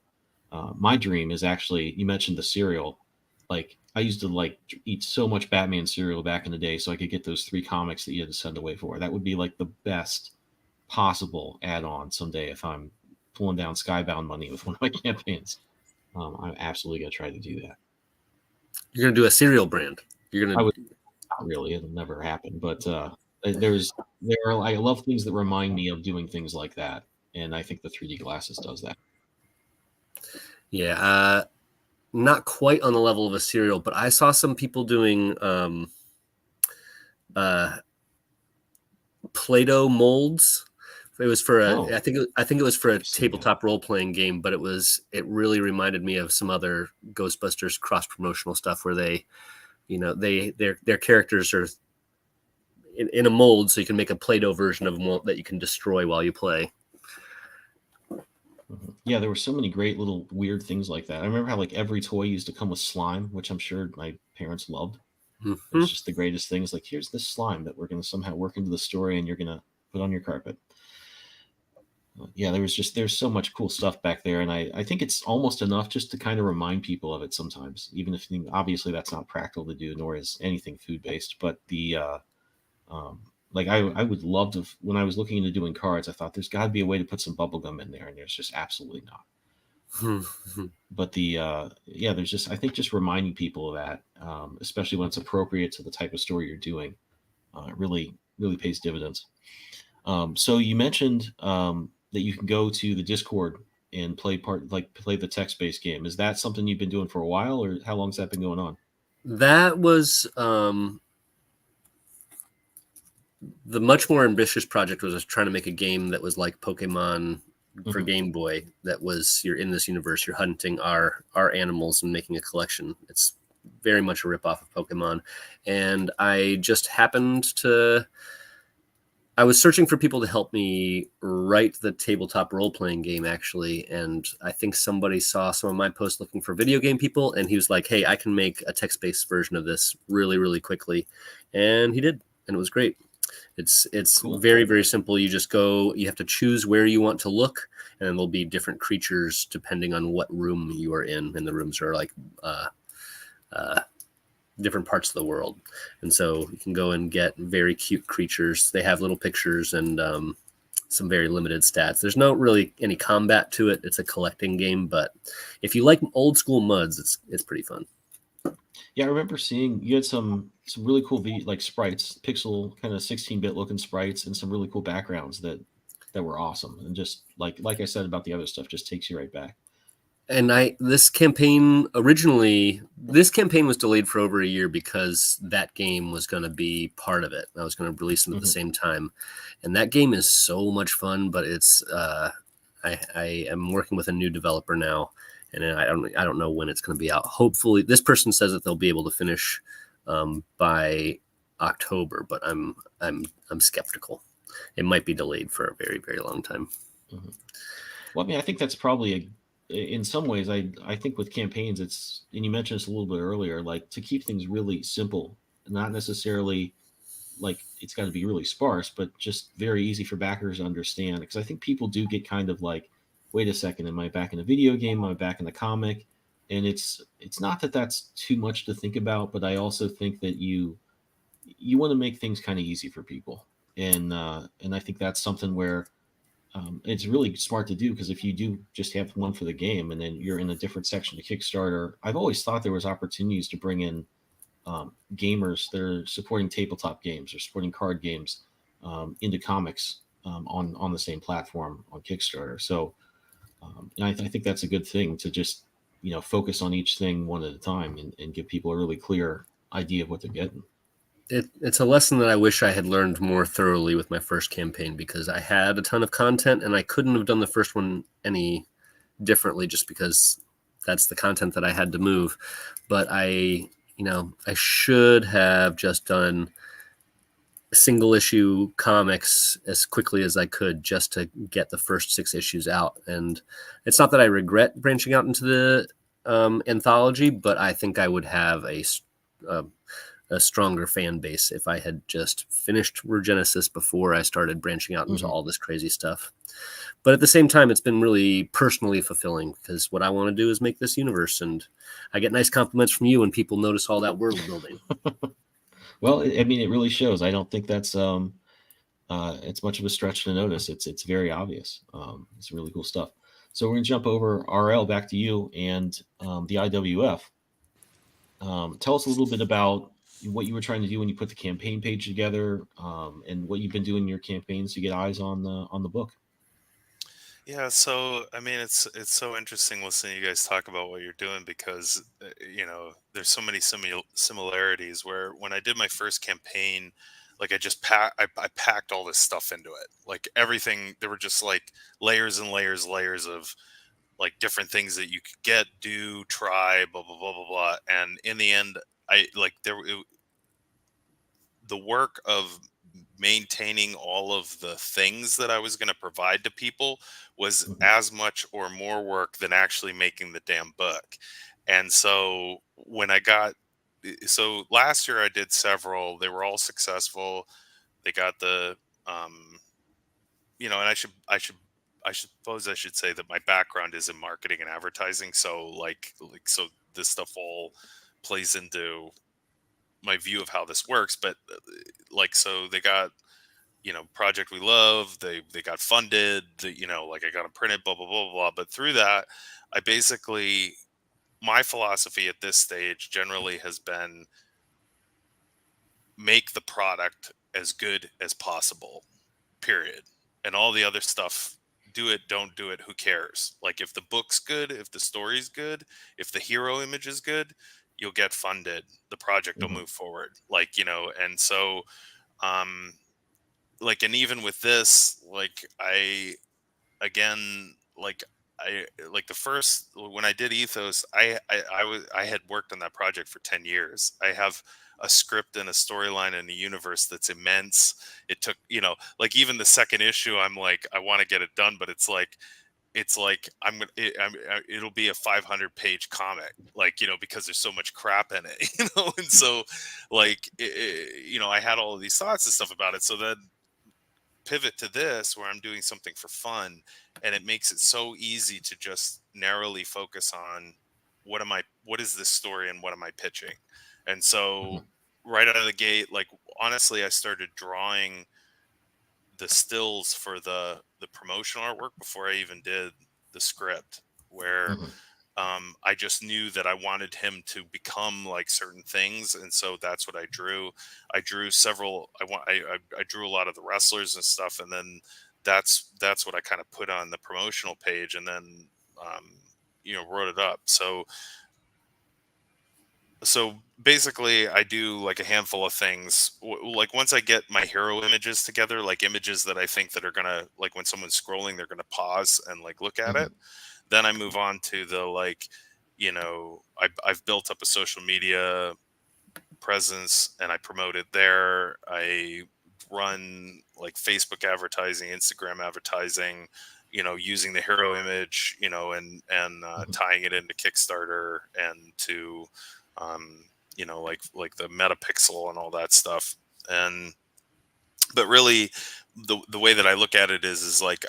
A: My dream is actually, you mentioned the cereal. Like, I used to eat so much Batman cereal back in the day so I could get those 3 comics that you had to send away for. That would be like the best possible add-on someday if I'm pulling down Skybound money with one of my campaigns. I'm absolutely going to try to do that.
C: You're going to do a cereal brand.
A: I would, not really. It'll never happen. But I love things that remind me of doing things like that. And I think the 3D glasses does that.
C: Yeah, not quite on the level of a cereal, but I saw some people doing Play-Doh molds. It was for I think it was for a tabletop role playing game, but it really reminded me of some other Ghostbusters cross promotional stuff where their characters are in a mold, so you can make a Play-Doh version of them that you can destroy while you play.
A: Yeah, there were so many great little weird things like that. I remember how every toy used to come with slime, which I'm sure my parents loved.
C: Mm-hmm.
A: It's just the greatest things. Like, here's this slime that we're going to somehow work into the story and you're going to put on your carpet. Yeah, there's so much cool stuff back there. And I think it's almost enough just to kind of remind people of it sometimes, even if obviously that's not practical to do, nor is anything food-based. But I would love to, when I was looking into doing cards, I thought there's got to be a way to put some bubble gum in there, and there's just absolutely not. But there's just, I think just reminding people of that, especially when it's appropriate to the type of story you're doing, it really, really pays dividends. So you mentioned that you can go to the Discord and play the text-based game. Is that something you've been doing for a while, or how long's that been going on?
C: That was the much more ambitious project was trying to make a game that was like Pokemon for Game Boy. That was, you're in this universe, you're hunting our animals and making a collection. It's very much a ripoff of Pokemon. And I just I was searching for people to help me write the tabletop role-playing game, actually. And I think somebody saw some of my posts looking for video game people, and he was like, hey, I can make a text-based version of this really, really quickly. And he did, and it was great. It's cool. Very, very simple. You just go, you have to choose where you want to look, and then there'll be different creatures depending on what room you are in. And the rooms are like different parts of the world. And so you can go and get very cute creatures. They have little pictures and some very limited stats. There's no really any combat to it. It's a collecting game, but if you like old school MUDs, it's pretty fun.
A: Yeah, I remember seeing you had some really cool sprites, pixel kind of 16-bit looking sprites, and some really cool backgrounds that were awesome. And just like I said about the other stuff, just takes you right back.
C: And this campaign was delayed for over a year because that game was going to be part of it. I was going to release them at the same time, and that game is so much fun. But it's I am working with a new developer now, and I don't know when it's going to be out. Hopefully, this person says that they'll be able to finish by October, but I'm skeptical. It might be delayed for a very, very long time.
A: Mm-hmm. Well, I mean, I think that's probably in some ways, I think with campaigns, and you mentioned this a little bit earlier, like to keep things really simple, not necessarily like it's got to be really sparse, but just very easy for backers to understand. Because I think people do get kind of like, wait a second, am I back in a video game? Am I back in the comic? And it's not that that's too much to think about, but I also think that you want to make things kind of easy for people. And I think that's something where it's really smart to do, because if you do just have one for the game and then you're in a different section of Kickstarter, I've always thought there was opportunities to bring in gamers that are supporting tabletop games or supporting card games into comics on the same platform on Kickstarter. So and I think that's a good thing to just focus on each thing one at a time and give people a really clear idea of what they're getting.
C: It's a lesson that I wish I had learned more thoroughly with my first campaign, because I had a ton of content and I couldn't have done the first one any differently, just because that's the content that I had to move. But I should have just done single issue comics as quickly as I could, just to get the first 6 issues out. And it's not that I regret branching out into the anthology, but I think I would have a stronger fan base if I had just finished Regenesis before I started branching out into all this crazy stuff. But at the same time, it's been really personally fulfilling, because what I want to do is make this universe, and I get nice compliments from you when people notice all that world building.
A: Well, I mean, it really shows. I don't think that's it's much of a stretch to notice. It's very obvious. It's really cool stuff. So we're gonna jump over RL back to you and the IWF. Tell us a little bit about what you were trying to do when you put the campaign page together, and what you've been doing in your campaigns to get eyes on the book.
B: Yeah, so I mean, it's so interesting listening to you guys talk about what you're doing, because there's so many similarities. Where when I did my first campaign, like I packed all this stuff into it, like everything. There were just like layers and layers of like different things that you could get, do, try, blah blah blah blah blah. And in the end, I like the work of maintaining all of the things that I was going to provide to people was as much or more work than actually making the damn book. And so so last year I did several, they were all successful. They got the, and I suppose I should say that my background is in marketing and advertising. So so this stuff all plays into my view of how this works. But so they got, project we love, they got funded, like I got them printed, blah blah blah blah. But through that, I basically, my philosophy at this stage generally has been make the product as good as possible, period. And all the other stuff, do it, don't do it, who cares? Like if the book's good, if the story's good, if the hero image is good, you'll get funded, the project will move forward. And so and even with this, again, the first, when I did Ethos, I had worked on that project for 10 years. I have a script and a storyline and a universe that's immense. It took, even the second issue, I'm like, I want to get it done, but it's like it'll be a 500-page comic, because there's so much crap in it, and so I had all of these thoughts and stuff about it. So then pivot to this, where I'm doing something for fun, and it makes it so easy to just narrowly focus on what is this story and what am I pitching. And so right out of the gate, honestly, I started drawing the stills for the promotional artwork before I even did the script, where I just knew that I wanted him to become like certain things, and so that's what I drew. I drew several. I drew a lot of the wrestlers and stuff, and then that's what I kind of put on the promotional page, and then wrote it up. So basically, I do like a handful of things. Like once I get my hero images together, like images that I think that are gonna, like when someone's scrolling, they're gonna pause and like look at it. Then I move on to the I've built up a social media presence and I promote it there. I run like Facebook advertising, Instagram advertising, using the hero image, and tying it into Kickstarter and to like the metapixel and all that stuff. But really the way that I look at it is like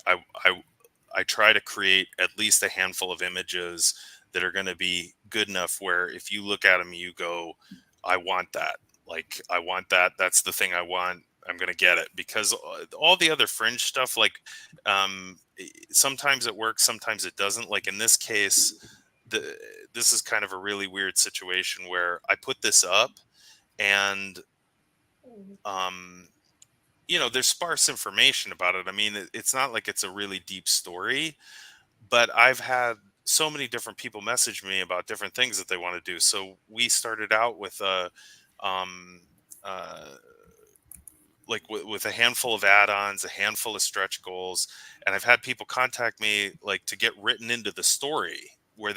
B: I try to create at least a handful of images that are going to be good enough where if you look at them, you go, I want that. Like, I want that. That's the thing I want. I'm going to get it. Because all the other fringe stuff, sometimes it works, sometimes it doesn't. Like in this case, this is kind of a really weird situation where I put this up and there's sparse information about it. I mean, it's not like it's a really deep story, but I've had so many different people message me about different things that they want to do. So we started out with um, uh, with a handful of add-ons, a handful of stretch goals, and I've had people contact me like to get written into the story where
A: Mhm.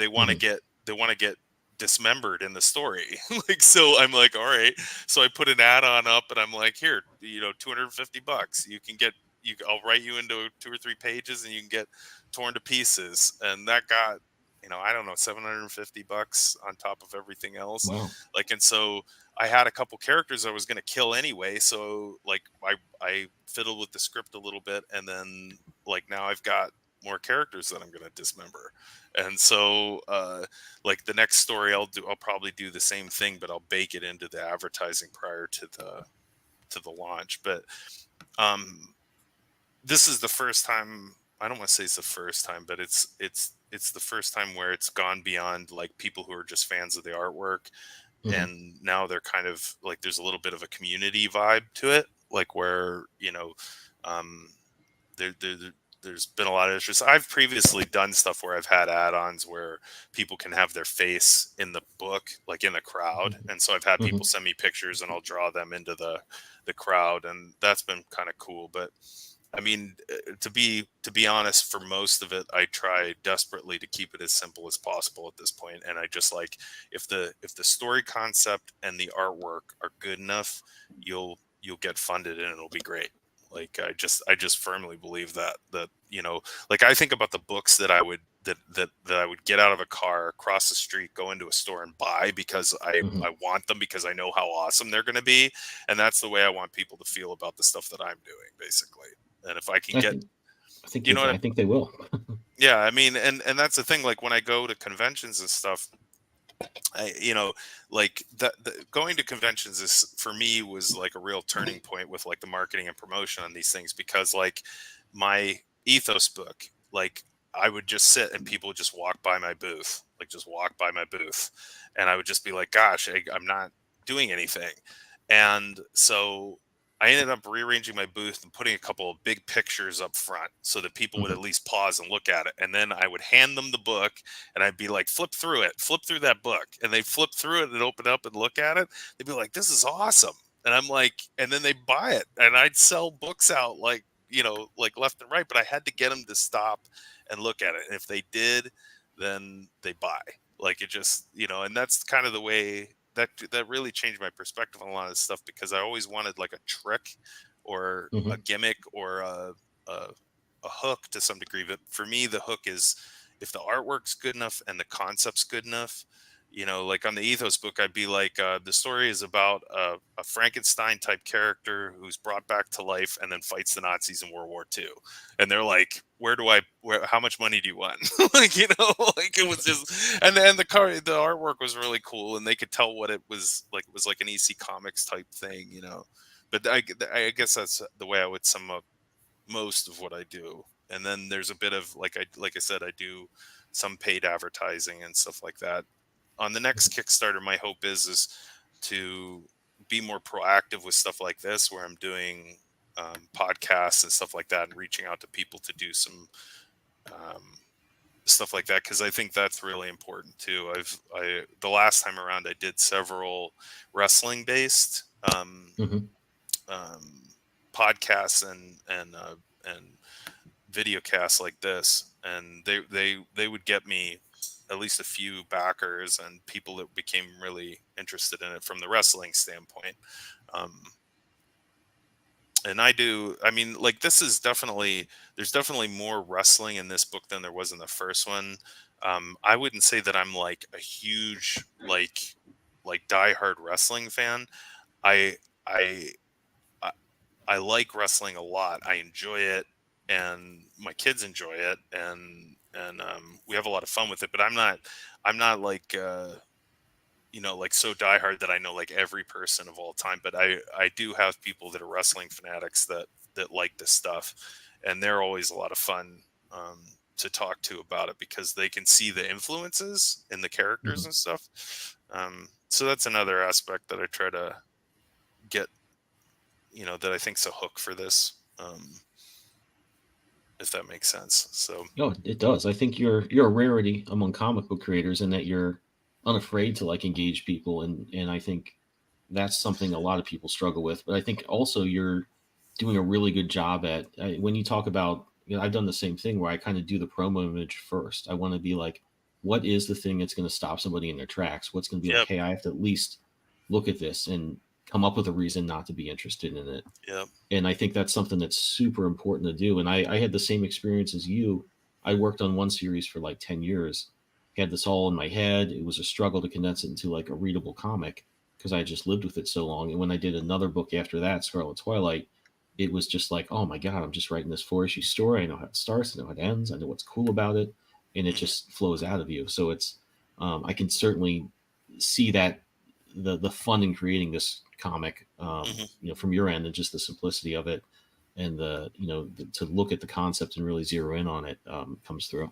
B: they want to get dismembered in the story. Like, so I'm like, all right. So I put an add-on up and I'm like, here, $250. You can get I'll write you into 2 or 3 pages and you can get torn to pieces. And that got, I don't know, $750 on top of everything else.
A: Wow.
B: Like, and so I had a couple characters I was going to kill anyway, so like I fiddled with the script a little bit, and then like now I've got more characters that I'm going to dismember, and so like the next story I'll probably do the same thing, but I'll bake it into the advertising prior to the launch. But um, this is the first time. I don't want to say it's the first time, but it's the first time where it's gone beyond like people who are just fans of the artwork,
A: Mhm.
B: and now they're kind of like there's a little bit of a community vibe to it, like where um there, there there's been a lot of interest. I've previously done stuff where I've had add-ons where people can have their face in the book, like in the crowd,
A: Mhm.
B: and so I've had people
A: Mhm.
B: send me pictures and I'll draw them into the crowd, and that's been kind of cool. But I mean, to be honest, for most of it, I try desperately to keep it as simple as possible at this point. And I just like if the story concept and the artwork are good enough, you'll get funded and it'll be great. Like I just firmly believe that like I think about the books that I would get out of a car, across the street, go into a store and buy because
A: Mhm.
B: I want them because I know how awesome they're going to be, and that's the way I want people to feel about the stuff that I'm doing, basically. And if I can
A: I
B: get,
A: think I think
B: you know what
A: I think they will.
B: yeah, I mean, and that's the thing. Like when I go to conventions and stuff, like going to conventions is for me was like a real turning point with like the marketing and promotion on these things, because like my ethos book, like I would just sit and people would just walk by my booth, like just walk by my booth, and I would just be like, gosh, I'm not doing anything. And so I ended up rearranging my booth and putting a couple of big pictures up front so that people would
A: Mhm.
B: at least pause and look at it. And then I would hand them the book and I'd be like, flip through that book. And they flip through it and open up and look at it. They'd be like, this is awesome. And I'm like, and then they buy it. And I'd sell books out like, like left and right, but I had to get them to stop and look at it. And if they did, then they buy. Like it just, and that's kind of the way that really changed my perspective on a lot of stuff, because I always wanted like a trick or a
A: Mhm.
B: gimmick or a, a hook to some degree. But for me, the hook is if the artwork's good enough and the concept's good enough. Like on the ethos book, I'd be like, the story is about a Frankenstein type character who's brought back to life and then fights the Nazis in World War II. And they're like, how much money do you want? Like, like it was just, and then the artwork was really cool and they could tell what it was like. It was like an EC Comics type thing. But I guess that's the way I would sum up most of what I do. And then there's a bit of like I said, I do some paid advertising and stuff like that. On the next Kickstarter, my hope is to be more proactive with stuff like this, where I'm doing podcasts and stuff like that, and reaching out to people to do some um, stuff like that, because I think that's really important too. The last time around I did several wrestling based
A: Mhm.
B: um, podcasts and video casts like this, and they would get me at least a few backers and people that became really interested in it from the wrestling standpoint. Um, and I mean, like this is there's definitely more wrestling in this book than there was in the first one. I wouldn't say that I'm like a huge like diehard wrestling fan. I I I I like wrestling a lot. I enjoy it, and my kids enjoy it, and we have a lot of fun with it. But I'm not like like so diehard that I know like every person of all time. But I do have people that are wrestling fanatics that like this stuff, and they're always a lot of fun to talk to about it, because they can see the influences in the characters
A: Mhm.
B: and stuff. So that's another aspect that I try to get that I think's a hook for this. If that makes sense. So
A: No, it does. I think you're a rarity among comic book creators in that you're unafraid to like engage people, and I think that's something a lot of people struggle with. But I think also you're doing a really good job at when you talk about. I've done the same thing where I kind of do the promo image first. I want to be like, what is the thing that's going to stop somebody in their tracks? What's going to be like,
B: yep,
A: hey, I have to at least look at this and come up with a reason not to be interested in it.
B: yep,
A: And I think that's something that's super important to do. And I had the same experience as you. I worked on one series for like 10 years, had this all in my head. It was a struggle to condense it into like a readable comic because I just lived with it so long. And when I did another book after that, Scarlet Twilight, it was just like, oh my God, I'm just writing this 4 issue story. I know how it starts, I know how it ends, I know what's cool about it. And it
B: hmm
A: just flows out of you. So I can certainly see that the fun in creating this comic,
B: hmm
A: from your end, and just the simplicity of it, and to look at the concept and really zero in on it, comes through.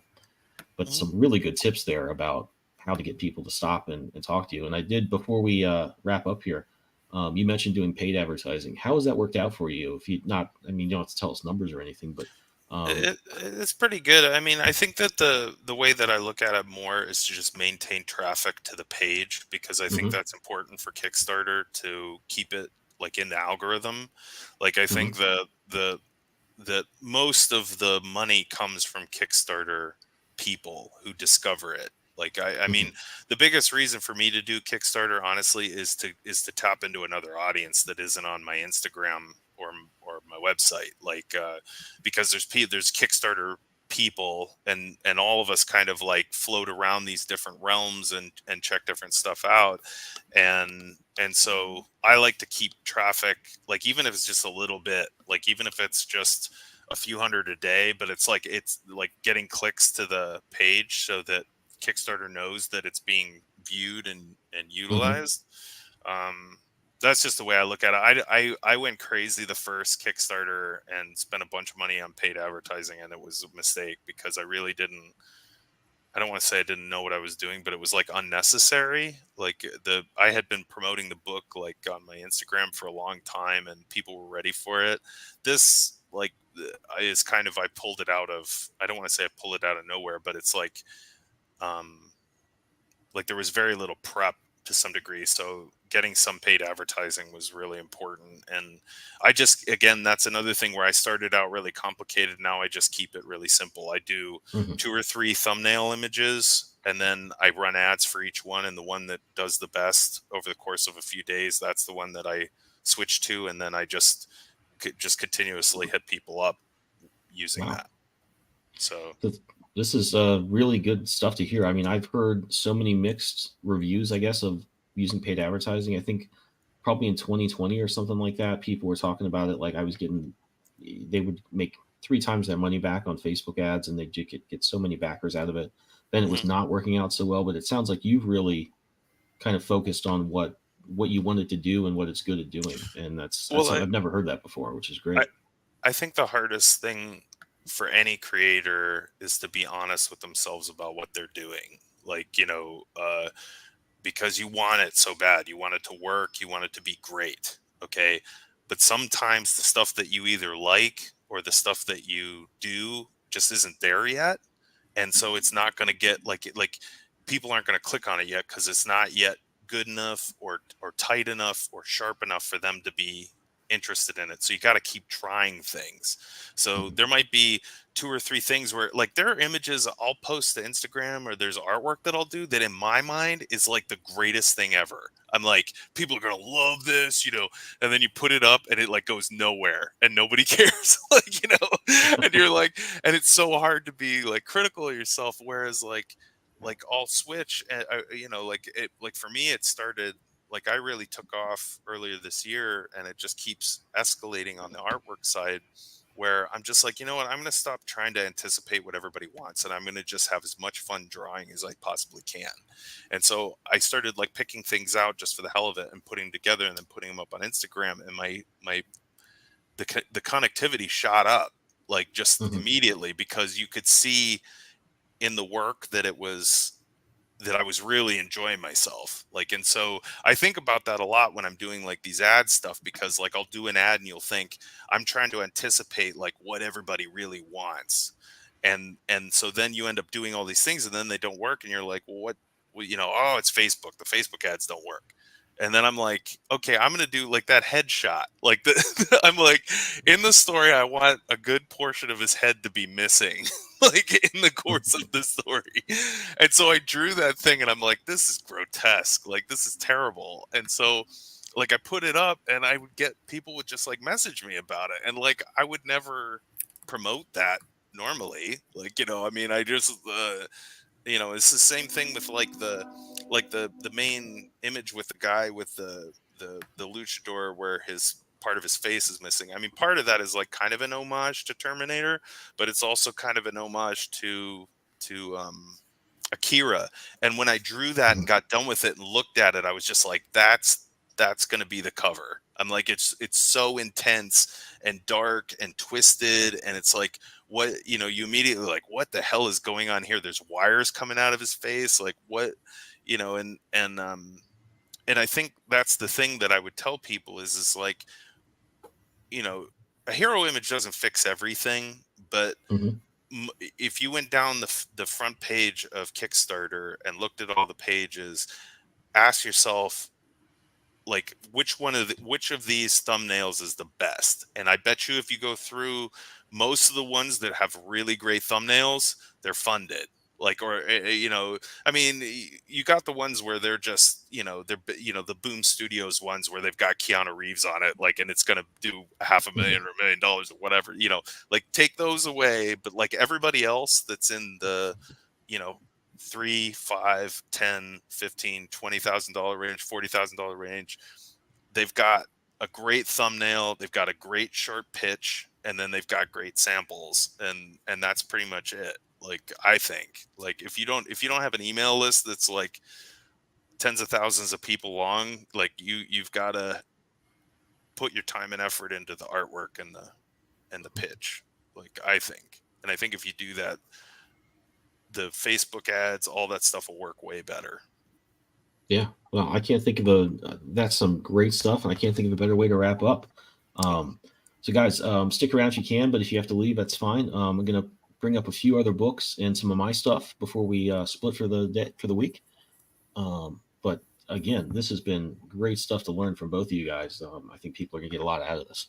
A: But
B: hmm
A: some really good tips there about how to get people to stop and talk to you. And I did before we wrap up here. You mentioned doing paid advertising. How has that worked out for you? If you not, I mean, you don't have to tell us numbers or anything, but
B: it's pretty good. I mean, I think that the way that I look at it more is to just maintain traffic to the page, because I think
A: mhm,
B: that's important for Kickstarter to keep it like in the algorithm. Like I
A: mhm,
B: think the that most of the money comes from Kickstarter people who discover it. Like I
A: mhm,
B: mean, the biggest reason for me to do Kickstarter, honestly, is to tap into another audience that isn't on my Instagram or my website. Like because there's Kickstarter people, and all of us kind of like float around these different realms and check different stuff out, and so I like to keep traffic, like even if it's just a little bit, like even if it's just a few hundred a day, but it's like getting clicks to the page so that Kickstarter knows that it's being viewed and
A: mhm.
B: utilized. um that's just the way I look at it. I went crazy the first Kickstarter and spent a bunch of money on paid advertising, and it was a mistake because I really didn't. I don't want to say I didn't know what I was doing, but it was like unnecessary. Like I had been promoting the book like on my Instagram for a long time, and people were ready for it. This like is kind of, I pulled it out of. I don't want to say I pulled it out of nowhere, but it's um like there was very little prep to some degree, so getting some paid advertising was really important. And I just, again, that's another thing where I started out really complicated. Now I just keep it really simple. I do
A: Mhm.
B: 2 or 3 thumbnail images, and then I run ads for each one, and the one that does the best over the course of a few days, that's the one that I switch to, and then I just continuously hit people up using
A: Wow.
B: that. So
A: Th- This is really good stuff to hear. I mean, I've heard so many mixed reviews, I guess, of using paid advertising. I think probably in 2020 or something like that, people were talking about it like I was getting, they would make 3 times their money back on Facebook ads, and they get so many backers out of it. Then it was
B: mhm.
A: not working out so well, but it sounds like you've really kind of focused on what you wanted to do and what it's good at doing, and that's
B: well
A: something I've never heard that before, which is
B: I,
A: great.
B: I think the hardest thing for any creator is to be honest with themselves about what they're doing. Like, because you want it so bad. You want it to work, you want it to be great. Okay. But sometimes the stuff that you either like or the stuff that you do just isn't there yet. And so it's not going to get like people aren't going to click on it yet because it's not yet good enough or tight enough or sharp enough for them to be interested in it. So you got to keep trying things. So
A: Mhm.
B: there might be 2 or 3 things where, like, there are images I'll post to Instagram, or there's artwork that I'll do that in my mind is like the greatest thing ever. I'm like, people are gonna love this, and then you put it up and it like goes nowhere and nobody cares. Like, and you're like, and it's so hard to be like critical of yourself. Whereas like I'll switch, and like for me, it started, like I really took off earlier this year, and it just keeps escalating on the artwork side, where I'm just like, you know what, I'm going to stop trying to anticipate what everybody wants, and I'm going to just have as much fun drawing as I possibly can. And so I started like picking things out just for the hell of it and putting them together and then putting them up on Instagram, and the connectivity shot up like just
A: Mhm.
B: immediately, because you could see in the work that it was that I was really enjoying myself. Like, and so I think about that a lot when I'm doing like these ad stuff, because like I'll do an ad and you'll think I'm trying to anticipate like what everybody really wants. And so then you end up doing all these things and then they don't work and you're like, well, what, well, oh, it's Facebook. The Facebook ads don't work. And then I'm like, okay, I'm going to do like that headshot. Like I'm like, in the story, I want a good portion of his head to be missing, like in the course of the story. And so I drew that thing and I'm like, this is grotesque. Like, this is terrible. And so like I put it up and I would get people would just like message me about it. And like, I would never promote that normally. Like, I mean, I just, it's the same thing with like the main image with the guy with the luchador where his part of his face is missing. I mean, part of that is like kind of an homage to Terminator, but it's also kind of an homage to Akira. And when I drew that and got done with it and looked at it, I was just like, that's going to be the cover. I'm like, it's so intense and dark and twisted, and it's like, what, you immediately like, what the hell is going on here? There's wires coming out of his face, like what, and I think that's the thing that I would tell people is like, a hero image doesn't fix everything, but
A: Mhm.
B: if you went down the front page of Kickstarter and looked at all the pages, ask yourself, like, which of these thumbnails is the best? And I bet you if you go through most of the ones that have really great thumbnails, they're funded. Like, or I mean, you got the ones where they're just, they're, the Boom Studios ones where they've got Keanu Reeves on it, like, and it's gonna do $500,000 or $1 million or whatever. Like, take those away. But like everybody else that's in the, you know, 3, 5, 10, 15, $20,000 range, $40,000 range, they've got a great thumbnail, they've got a great short pitch, and then they've got great samples, and that's pretty much it. Like, I think, like, if you don't have an email list that's like tens of thousands of people long, like, you've got to put your time and effort into the artwork and the pitch, like, I think. And I think if you do that, the Facebook ads, all that stuff will work way better.
A: Yeah, well, I can't think of that's some great stuff, and I can't think of a better way to wrap up. So, guys, stick around if you can, but if you have to leave, that's fine. I'm gonna bring up a few other books and some of my stuff before we split for the week. But again, this has been great stuff to learn from both of you guys. I think people are gonna get a lot out of this.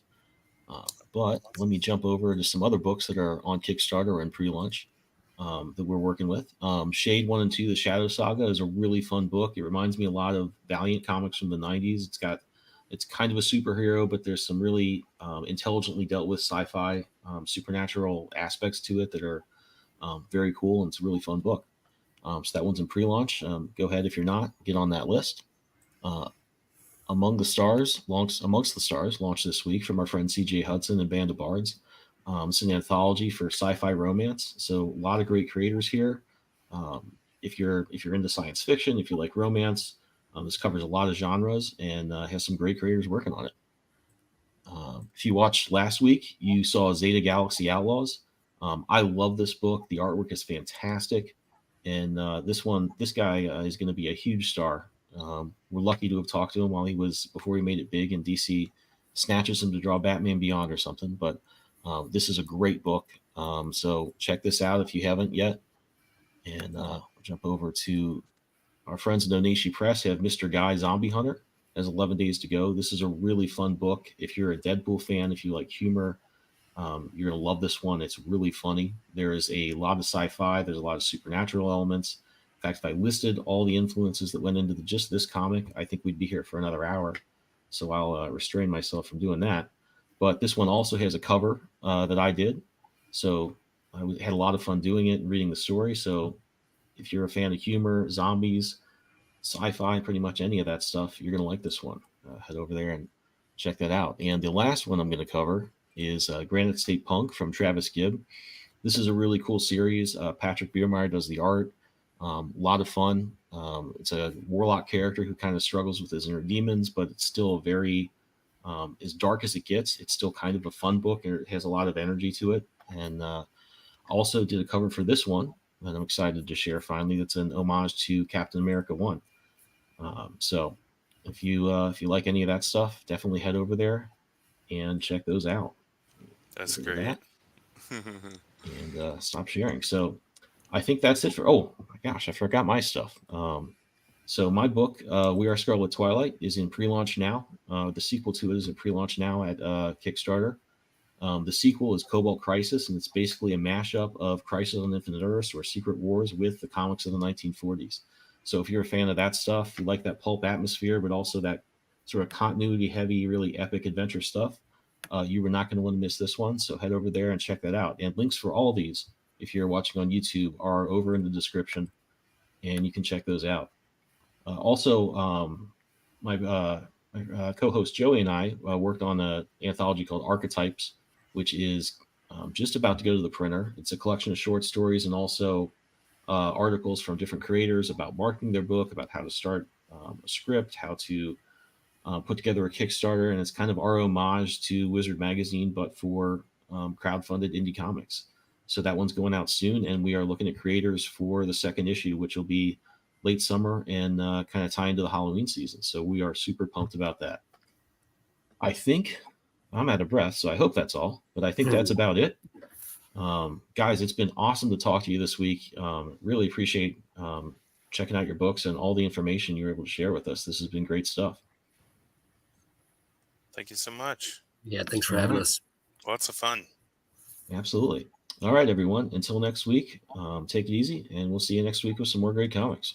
A: But let me jump over to some other books that are on Kickstarter or in pre-launch. That we're working with. Shade 1 and 2, The Shadow Saga, is a really fun book. It reminds me a lot of Valiant comics from the 90s. It's kind of a superhero, but there's some really intelligently dealt with sci-fi, supernatural aspects to it that are very cool, and it's a really fun book. So that one's in pre-launch. Go ahead, if you're not, get on that list. Amongst the Stars, launched this week from our friend C.J. Hudson and Band of Bards. It's an anthology for sci-fi romance, so a lot of great creators here. If you're into science fiction, if you like romance, this covers a lot of genres and has some great creators working on it. If you watched last week, you saw Zeta Galaxy Outlaws. I love this book. The artwork is fantastic, and this guy is going to be a huge star. We're lucky to have talked to him before he made it big, and DC snatches him to draw Batman Beyond or something. But this is a great book. So check this out if you haven't yet. And I'll jump over to our friends at Onishi Press. Have Mr. Guy Zombie Hunter. Has 11 days to go. This is a really fun book. If you're a Deadpool fan, if you like humor, you're going to love this one. It's really funny. There is a lot of sci-fi. There's a lot of supernatural elements. In fact, if I listed all the influences that went into just this comic, I think we'd be here for another hour. So I'll restrain myself from doing that. But this one also has a cover that I did. So I had a lot of fun doing it and reading the story. So if you're a fan of humor, zombies, sci-fi, pretty much any of that stuff, you're going to like this one. Head over there and check that out. And the last one I'm going to cover is Granite State Punk from Travis Gibb. This is a really cool series. Patrick Biermeyer does the art. A lot of fun. It's a warlock character who kind of struggles with his inner demons, but it's still a very as dark as it gets. It's still kind of a fun book, and it has a lot of energy to it. And also did a cover for this one. that I'm excited to share finally. That's an homage to Captain America 1. So if you like any of that stuff, definitely head over there and check those out.
B: That's
A: Get rid of
B: great.
A: that and stop sharing. So I think that's it for. Oh my gosh, I forgot my stuff. So my book, We Are Scarlet Twilight, is in pre-launch now. The sequel to it is in pre-launch now at Kickstarter. The sequel is Cobalt Crisis, and it's basically a mashup of Crisis on Infinite Earths or Secret Wars with the comics of the 1940s. So if you're a fan of that stuff, you like that pulp atmosphere, but also that sort of continuity-heavy, really epic adventure stuff, you were not going to want to miss this one. So head over there and check that out. And links for all these, if you're watching on YouTube, are over in the description, and you can check those out. My co-host Joey and I worked on an anthology called Archetypes, which is just about to go to the printer. It's a collection of short stories and also articles from different creators about marketing their book, about how to start a script, how to put together a Kickstarter, and it's kind of our homage to Wizard Magazine, but for crowdfunded indie comics. So that one's going out soon, and we are looking at creators for the second issue, which will be late summer and kind of tie into the Halloween season. So we are super pumped about that. I think I'm out of breath, so I hope that's all, but I think that's about it. Guys, it's been awesome to talk to you this week. Really appreciate checking out your books and all the information you were able to share with us. This has been great stuff.
B: Thank you so much.
C: Yeah, thanks for having us.
B: Lots of fun.
A: Absolutely. All right, everyone. Until next week, take it easy, and we'll see you next week with some more great comics.